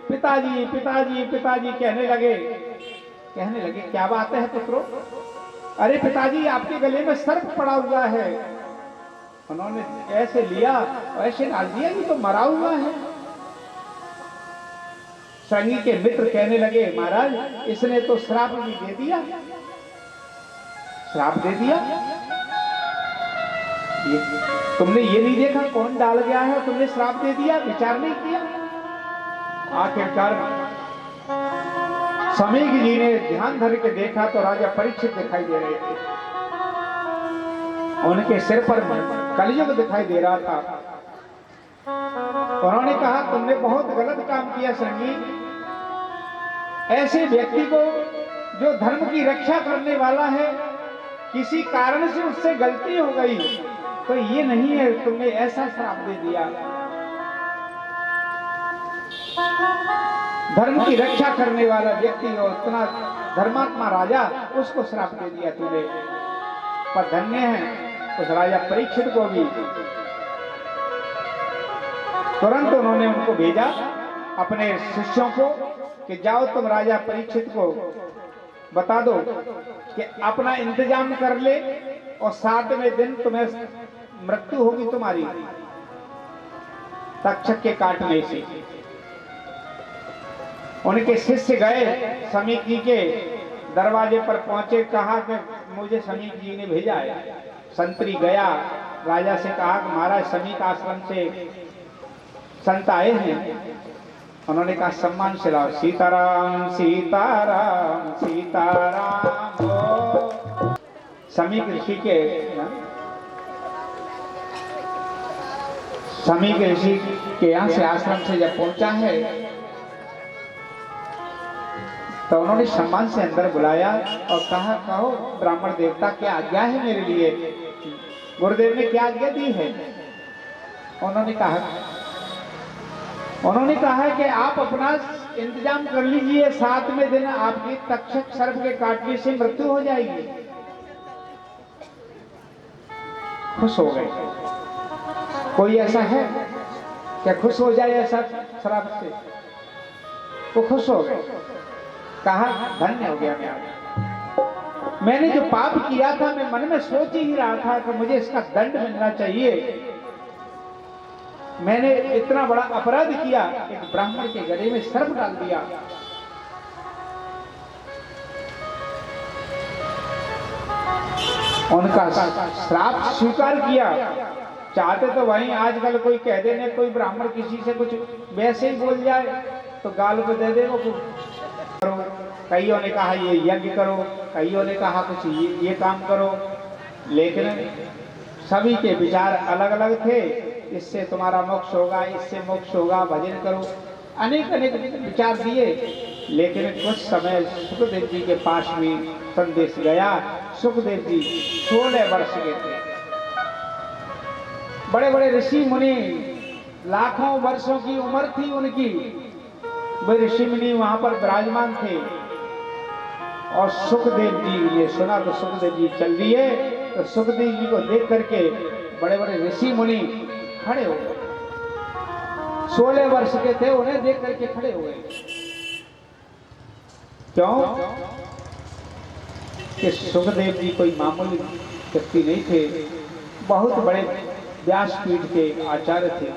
पिताजी पिताजी पिताजी कहने लगे क्या बात है पुत्रो? अरे पिताजी आपके गले में सर्प पड़ा हुआ है। उन्होंने ऐसे लिया ऐसे डाल दिया कि तो मरा हुआ है। श्रृंगी के मित्र कहने लगे महाराज इसने तो श्राप भी दे दिया, श्राप दे दिया। तुमने ये नहीं देखा कौन डाल गया है, तुमने श्राप दे दिया, विचार नहीं किया। आखिरकार समीक जी ने ध्यान धर के देखा तो राजा परीक्षित दिखाई दे रहे थे। उनके सिर पर कलयुग दिखाई दे रहा था। उन्होंने कहा तुमने बहुत गलत काम किया संगी। ऐसे व्यक्ति को जो धर्म की रक्षा करने वाला है, किसी कारण से उससे गलती हो गई तो ये नहीं है, तुमने ऐसा श्राप दे दिया। धर्म की रक्षा करने वाला व्यक्ति और इतना धर्मात्मा राजा, उसको श्राप दे दिया तूने। पर धन्य है उस राजा परीक्षित को भी। तुरंत उन्होंने उनको भेजा अपने शिष्यों को कि जाओ तुम राजा परीक्षित को बता दो कि अपना इंतजाम कर ले और 7वें दिन तुम्हें मृत्यु होगी तुम्हारी तक्षक के काटने से। उनके शिष्य गए, समीक जी के दरवाजे पर पहुंचे, कहा कि मुझे समीक जी ने भेजा है। संतरी गया, राजा से कहा कि महाराज समीक आश्रम से संत आए हैं। उन्होंने कहा सम्मान से लाओ। सीताराम सीताराम सीताराम हो। समीक ऋषि के यहाँ से आश्रम से जब पहुंचा है तो उन्होंने सम्मान से अंदर बुलाया और कहा कहो ब्राह्मण देवता क्या आज्ञा है मेरे लिए, गुरुदेव ने क्या आज्ञा दी है। उन्होंने कहा कि आप अपना इंतजाम कर लीजिए, 7वें दिन आपकी तक्षक सर्प के काटने से मृत्यु हो जाएगी। खुश हो गए। कोई ऐसा है क्या खुश हो जाए ऐसा श्राप से? वो खुश हो गए। कहा धन्य हो गया मैंने जो पाप किया था, मैं मन में सोच ही रहा था कि मुझे इसका दंड मिलना चाहिए। मैंने इतना बड़ा अपराध किया, एक ब्राह्मण के गले में सर्प डाल दिया। उनका श्राप स्वीकार किया। चाहते तो वहीं आजकल कोई कह देने, कोई ब्राह्मण किसी से कुछ वैसे ही बोल जाए तो गाल को दे दे वो करो। कईयों ने कहा ये यज्ञ करो, कईयों ने कहा कुछ ये काम करो, लेकिन सभी के विचार अलग अलग थे। इससे तुम्हारा मोक्ष होगा, इससे मोक्ष होगा, भजन करो, अनेक अनेक विचार दिए। लेकिन कुछ समय सुखदेव जी के पास में संदेश गया। सुखदेव जी 16 वर्ष के थे। बड़े बड़े ऋषि मुनि, लाखों वर्षों की उम्र थी उनकी, वे ऋषि मुनि वहां पर विराजमान थे। और सुखदेव जी ने सुना तो सुखदेव जी चल दिए। तो सुखदेव जी को देख करके बड़े बड़े ऋषि मुनि खड़े हो गए। 16 वर्ष के थे, उन्हें देख करके खड़े हो गए। क्यों? कि सुखदेव जी कोई मामूली व्यक्ति नहीं थे, बहुत बड़े व्यासपीठ के आचार्य थे।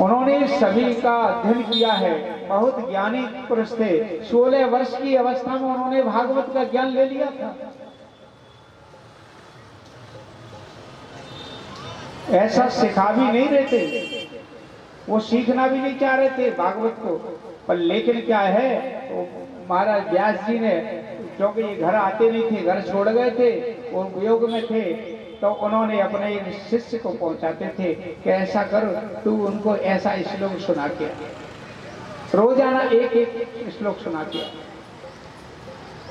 उन्होंने सभी का अध्ययन किया है, बहुत ज्ञानी पुरुष थे। 16 वर्ष की अवस्था में उन्होंने भागवत का ज्ञान ले लिया था। ऐसा सिखा भी नहीं रहे थे, वो सीखना भी नहीं चाह रहे थे भागवत को। पर लेकिन क्या है, तो महाराज व्यास जी ने, क्योंकि ये घर आते नहीं थे, घर छोड़ गए थे, वो उपयोग में थे, तो उन्होंने अपने शिष्य को पहुंचाते थे कि ऐसा कर, तू उनको ऐसा श्लोक सुना के, रोजाना एक एक श्लोक सुना के।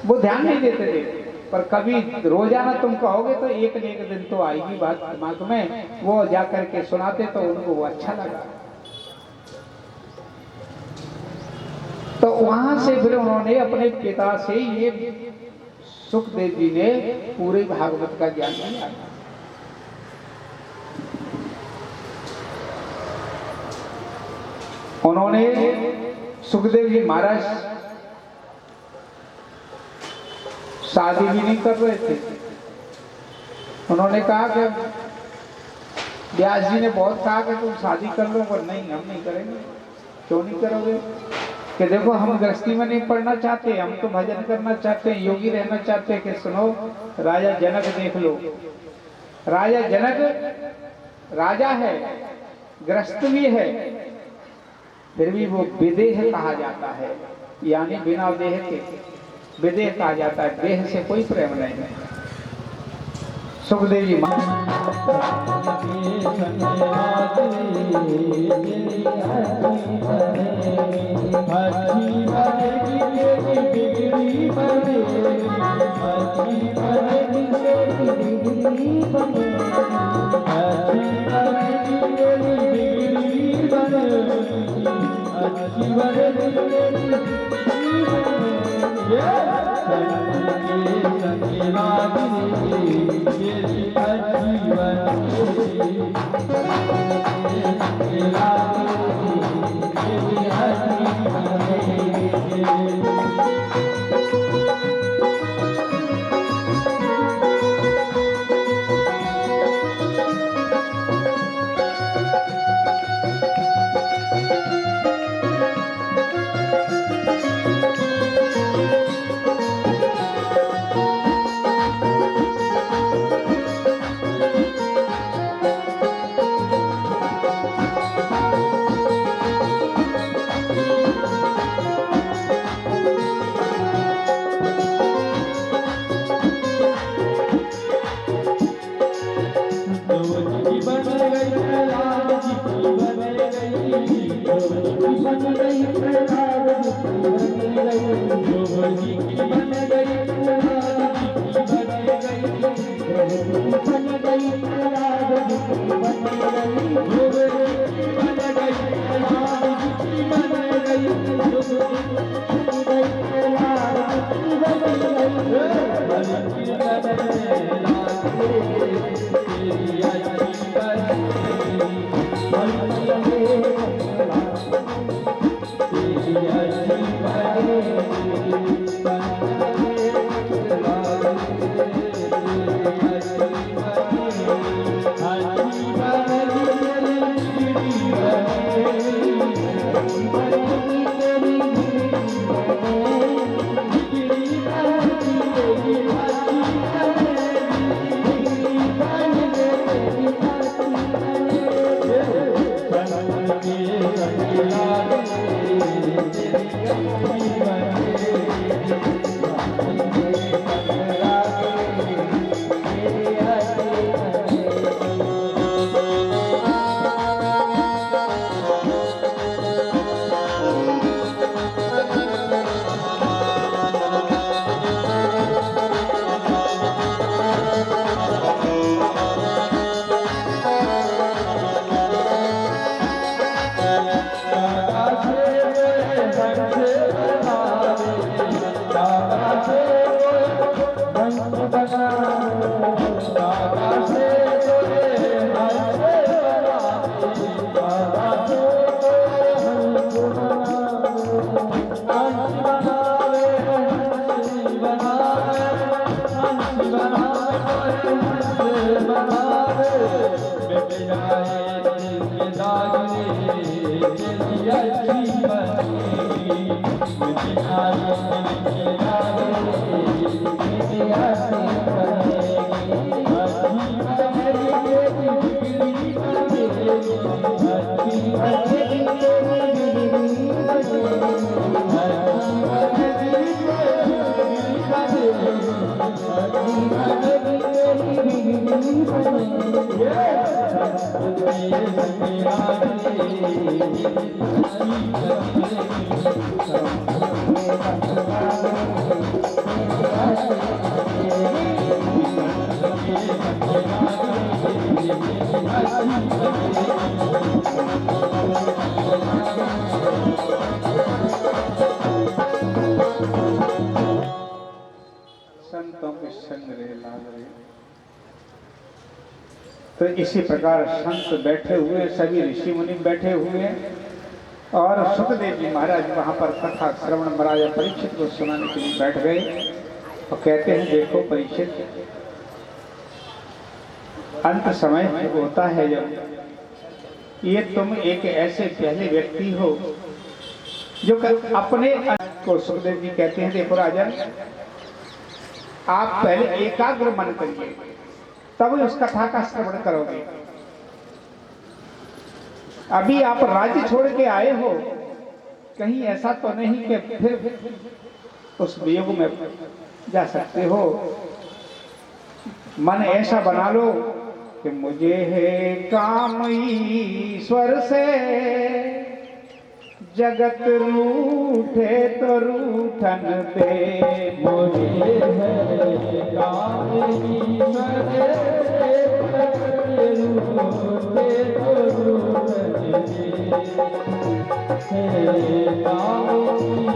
वो ध्यान नहीं देते थे, पर कभी रोजाना तुम कहोगे तो एक न एक दिन तो आएगी बात दिमाग में। वो जाकर के सुनाते तो उनको वो अच्छा लगा। तो वहां से फिर उन्होंने अपने पिता से, ये सुखदेव जी ने पूरे भागवत का ज्ञान लिया। उन्होंने सुखदेव जी महाराज शादी भी नहीं कर रहे थे। उन्होंने कहा कि व्यास जी ने बहुत कहा कि तुम शादी कर लो, पर नहीं, हम नहीं करेंगे। क्यों नहीं करोगे? कि देखो हम गृहस्थी में नहीं पढ़ना चाहते, हम तो भजन करना चाहते हैं, योगी रहना चाहते हैं। कि सुनो, राजा जनक देख लो, राजा जनक राजा है, गृहस्थ भी है, फिर भी वो विदेह कहा जाता है, यानी बिना देह के विदेह कहा जाता है। देह से कोई प्रेम नहीं है। सुखदेव जी संतों के संग रहे लाग रहे। तो इसी प्रकार संत बैठे हुए, सभी ऋषि मुनि बैठे हुए और सुखदेव जी महाराज वहां पर कथा श्रवण महाराज परीक्षित को सुनाने के लिए बैठ गए और कहते हैं, देखो परीक्षित, अंत समय होता है जब ये तुम एक ऐसे पहले व्यक्ति हो जो अपने को सुखदेव जी कहते हैं, देखो राजन, आप पहले एकाग्र मन करिए, तब उस कथा का श्रवण करोगे। अभी आप राज्य छोड़ के आए हो, कहीं ऐसा तो नहीं कि फिर उस वियोग में जा सकते हो। मन ऐसा बना लो कि मुझे है काम ईश्वर से, जगत रूठे तो रूठन दे। मुझे है काम ईश्वर से, जगत रूठे तो रूठन दे। है काम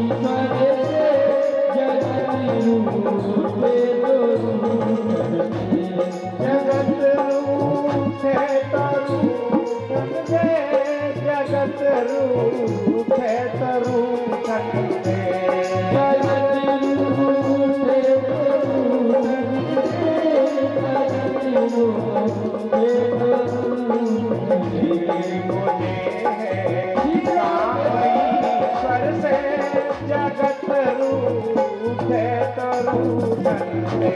ईश्वर से, जगत रूठे तो रूठन दे। जगत रूठे तो रूठन दे, जगत रूठे तो रूठन दे। जगत रूठे तो रूठन दे, जगत रूठे तो रूठन दे। मुझे है काम ईश्वर से, जगत रूठे तो रूठन दे।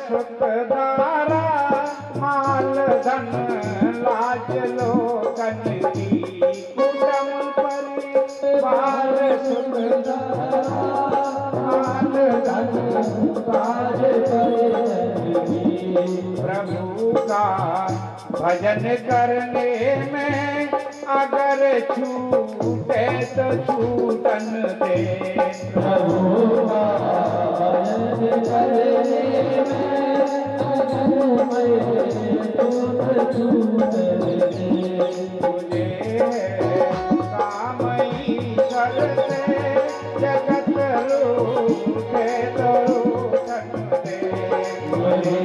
सुखदारा माल धन लाज लोकन की, कुटुम परिवार सुखदारा माल धन लाज लोकन की। प्रभु का भजन करने में अगर छूटे तो छूटन दे। प्रभु का भजन करने में अगर मैं छूट दे। मुझे काम ईश्वर से, जगत रूठे तो रूठन दे। मुझे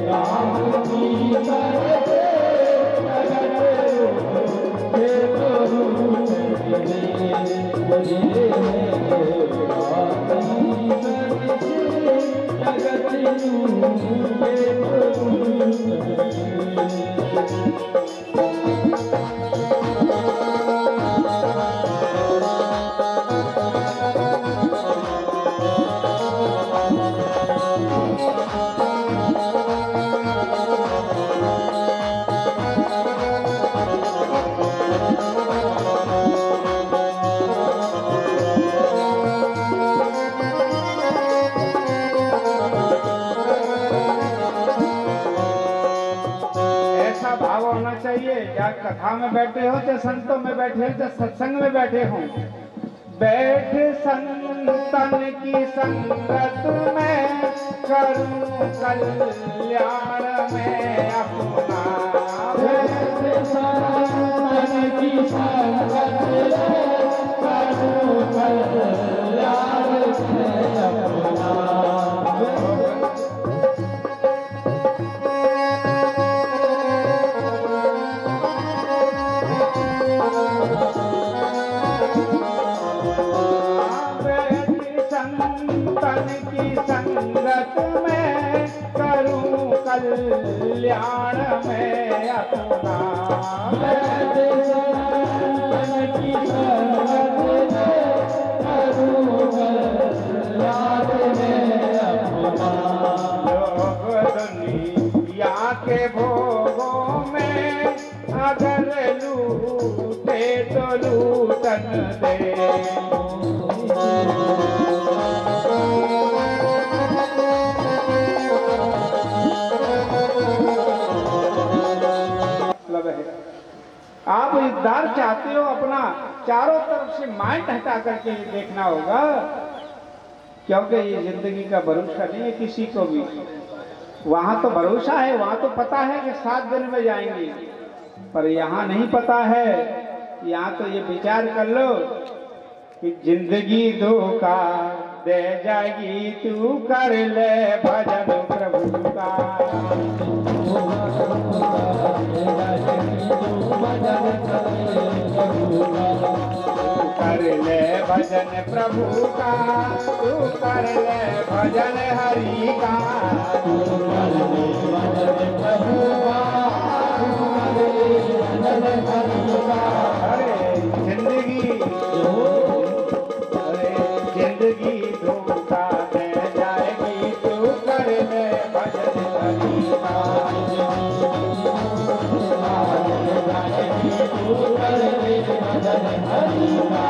काम ईश्वर से, जगत रूठे तो रूठन दे। मुझे काम ईश्वर से, जगत रूठे तो रूठन भाव होना चाहिए। या कथा में बैठे हो, चाहे संतों में बैठे हो, चाहे सत्संग में बैठे हो, बैठ संतन की संगत में, करूं कल्याण में अपना। बैठ संतन की संगत में, करूं कल्याण में अपना। संतन की संगत में, करूं कल्याण में अपना। बैठ संतन की संगत में, करूं कल्याण में अपना। लोग दुनिया के भोगों में अगर लूटे तो लूटन दे। आप इकदार चाहते हो, अपना चारों तरफ से माइंड हटा करके ये देखना होगा, क्योंकि ये जिंदगी का भरोसा नहीं है किसी को भी। वहां तो भरोसा है, वहां तो पता है कि 7 दिन में जाएंगे, पर यहाँ नहीं पता है। यहाँ तो ये विचार कर लो कि जिंदगी धोखा दे जाएगी, तू कर ले भजन प्रभु का। कर ले भजन प्रभु का, तू कर ले भजन हरि का। तू कर ले भजन प्रभु का, तू कर ले भजन हरि का। अरे जिंदगी धोखा दे जाएगी, तू कर ले भजन हरि का। तू कर ले भजन हरि का।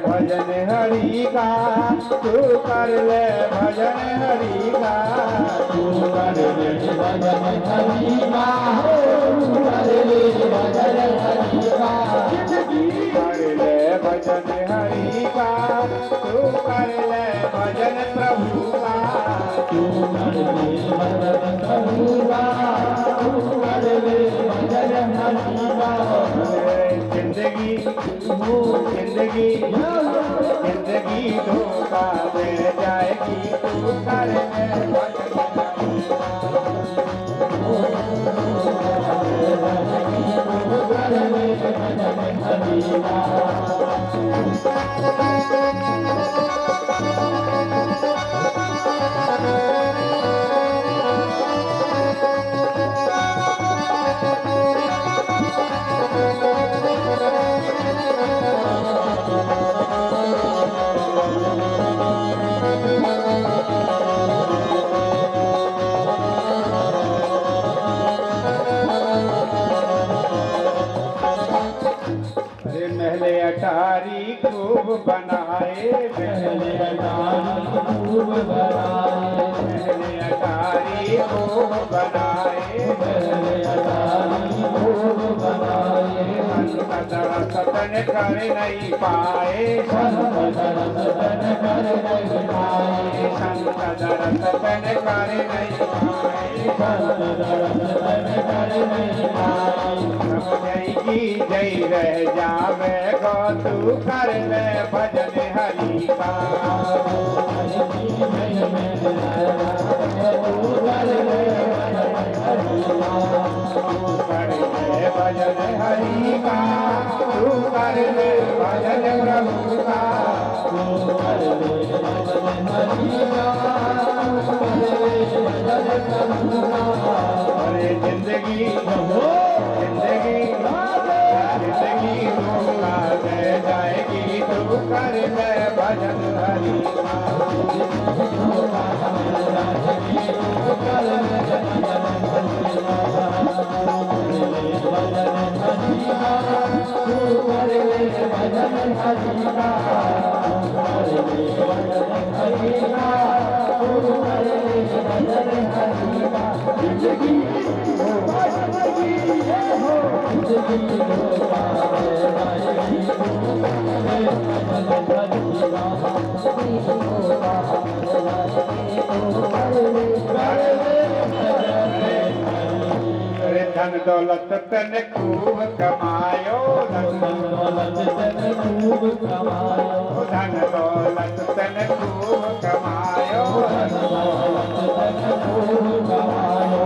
भजन हरि का, तू कर ले भजन हरि का। तू कर ले भजन हरि का, तू कर ले भजन हरि का। कर ले भजन हरि का, तू कर ले भजन प्रभु का। तू कर ले भजन प्रभु का, तू कर ले भजन हरि का। जिंदगी धोखा दे जाएगी, तू कर ले भजन हरि का। तू कर ले भजन हरि का। महले अटारी खूब बनाए, महले अटारी खूब बनाए। महले अटारी खूब बनाए, महले अटारी खूब बनाए। संत दर्शन कर नहीं पाए, संत दर्शन कर नहीं पाए। संत दर्शन कर नहीं पाए, संत दर्शन कर नहीं पाए। सब जय की जय रह जावे गो, तू कर ले भजन हरि का। तू कर ले भजन हरि का, तू कर ले भजन प्रभु का। तू कर ले भजन हरि का, तू कर ले भजन प्रभु का। अरे जिंदगी धोखा दे जाएगी, तू कर ले भजन हरि का। तू कर ले भजन हरि का, तू कर ले भजन हरि का। जिंदगी धन दौलत तन खूब कमायो, धन दौलत तन खूब कमायो। धन दौलत तन खूब कमायो, धन दौलत तन खूब कमायो।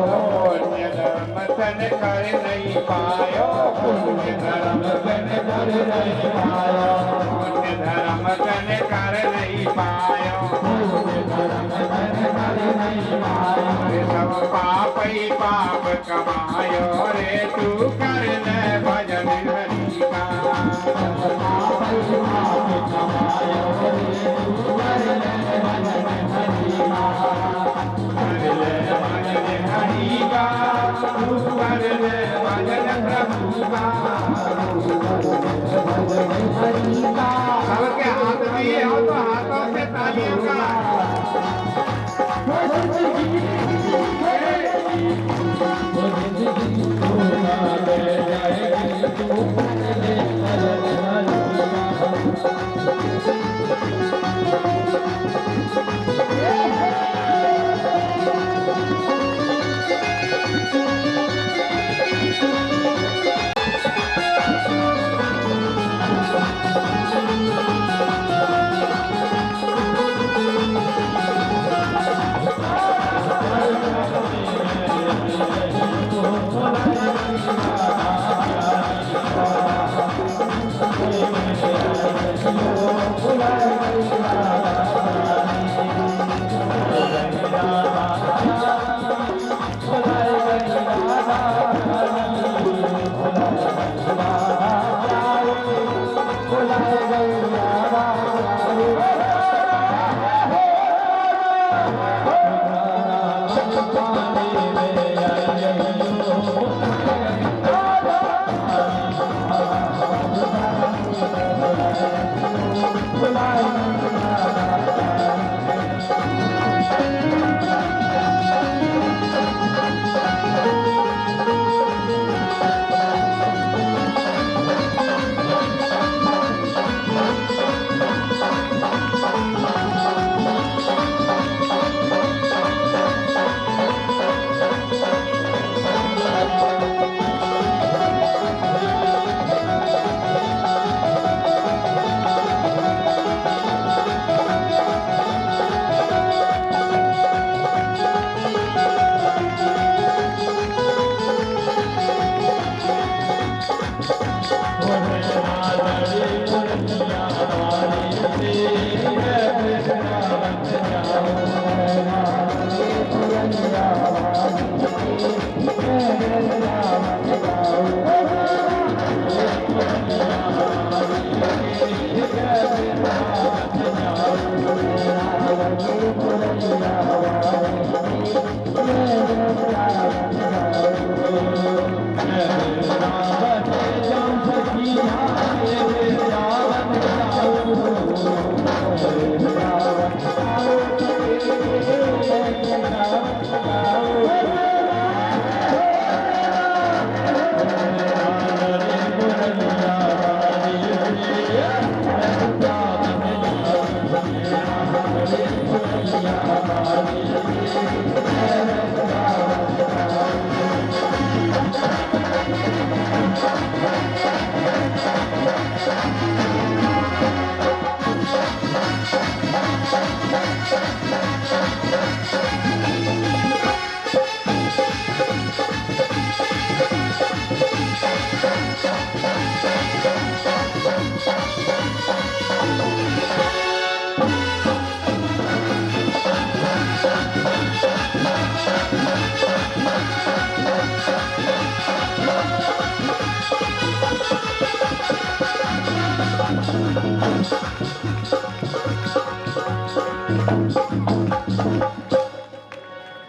पुण्य धर्म तन कर नहीं पायो, पुण्य धर्म तन कर नहीं पायो। पुण्य धर्म तन कर नहीं पायो, पुण्य धर्म तन कर नहीं पायो। सब पाप ही पाप कमायो रे, तू कर ले भजन हरि का। सब पाप ही पाप कमायो रे, तू कर ले भजन हरि का। भजन प्रभु का, सबके हाथ में ये हो तो हाथों से तालियों का।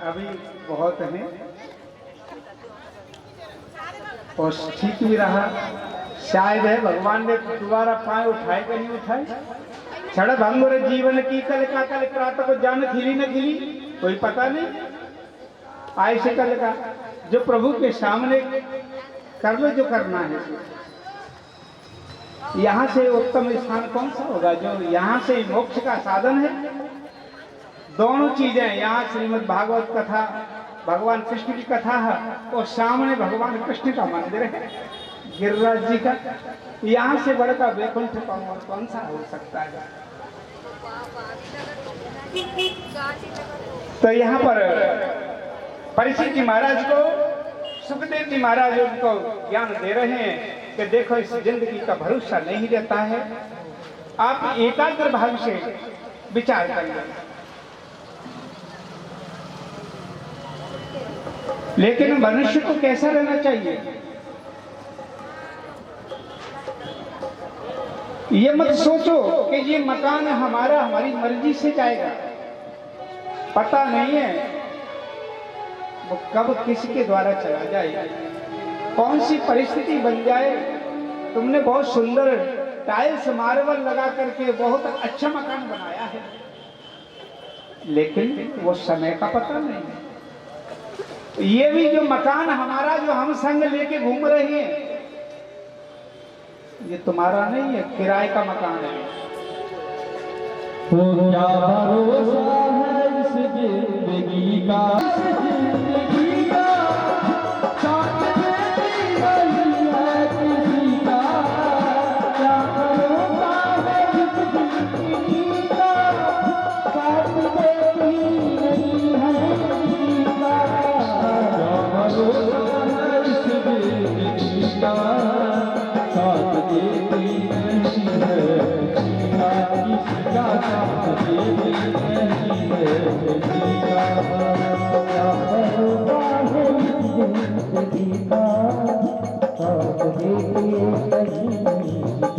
अभी बहुत है और ठीक भी रहा। शायद है भगवान ने दोबारा पाए उठाए कि नहीं उठाए। क्षण भंगुर जीवन की कल का कल प्रात को जान खिली न खिली कोई पता नहीं। आय से कल का जो प्रभु के सामने कर लो जो करना है। यहाँ से उत्तम स्थान कौन सा होगा जो यहाँ से मोक्ष का साधन है। दोनों चीजें यहाँ श्रीमद् भागवत कथा भगवान कृष्ण की कथा है और सामने भगवान कृष्ण का मंदिर है गिरिराज जी का। यहाँ से बड़का वैकुंठ कौन सा हो सकता है। तो यहाँ पर परीक्षित जी महाराज को सुखदेव जी महाराज उनको ज्ञान दे रहे हैं कि देखो इस जिंदगी का भरोसा नहीं रहता है। आप एकाग्र भाव से विचार करिए। लेकिन मनुष्य को कैसा रहना चाहिए ये मत सोचो कि ये मकान हमारा हमारी मर्जी से जाएगा। पता नहीं है वो कब किसके द्वारा चला जाए। कौन सी परिस्थिति बन जाए। तुमने बहुत सुंदर टाइल्स मार्बल लगा करके बहुत अच्छा मकान बनाया है, लेकिन वो समय का पता नहीं। ये भी जो मकान हमारा जो हम संग लेके घूम रहे हैं, ये तुम्हारा नहीं है, किराए का मकान है। तो क्या भरोसा है इस जिंदगी का, जिंदगी का साथ देती नहीं है किसी का। क्या भरोसा है इस जिंदगी का, साथ देती नहीं है किसी का। क्या भरोसा है इस जिंदगी का, साथ देती नहीं है किसी का। किसका साथ देती नहीं है किसी का। क्या भरोसा है इस जिंदगी का, साथ देती नहीं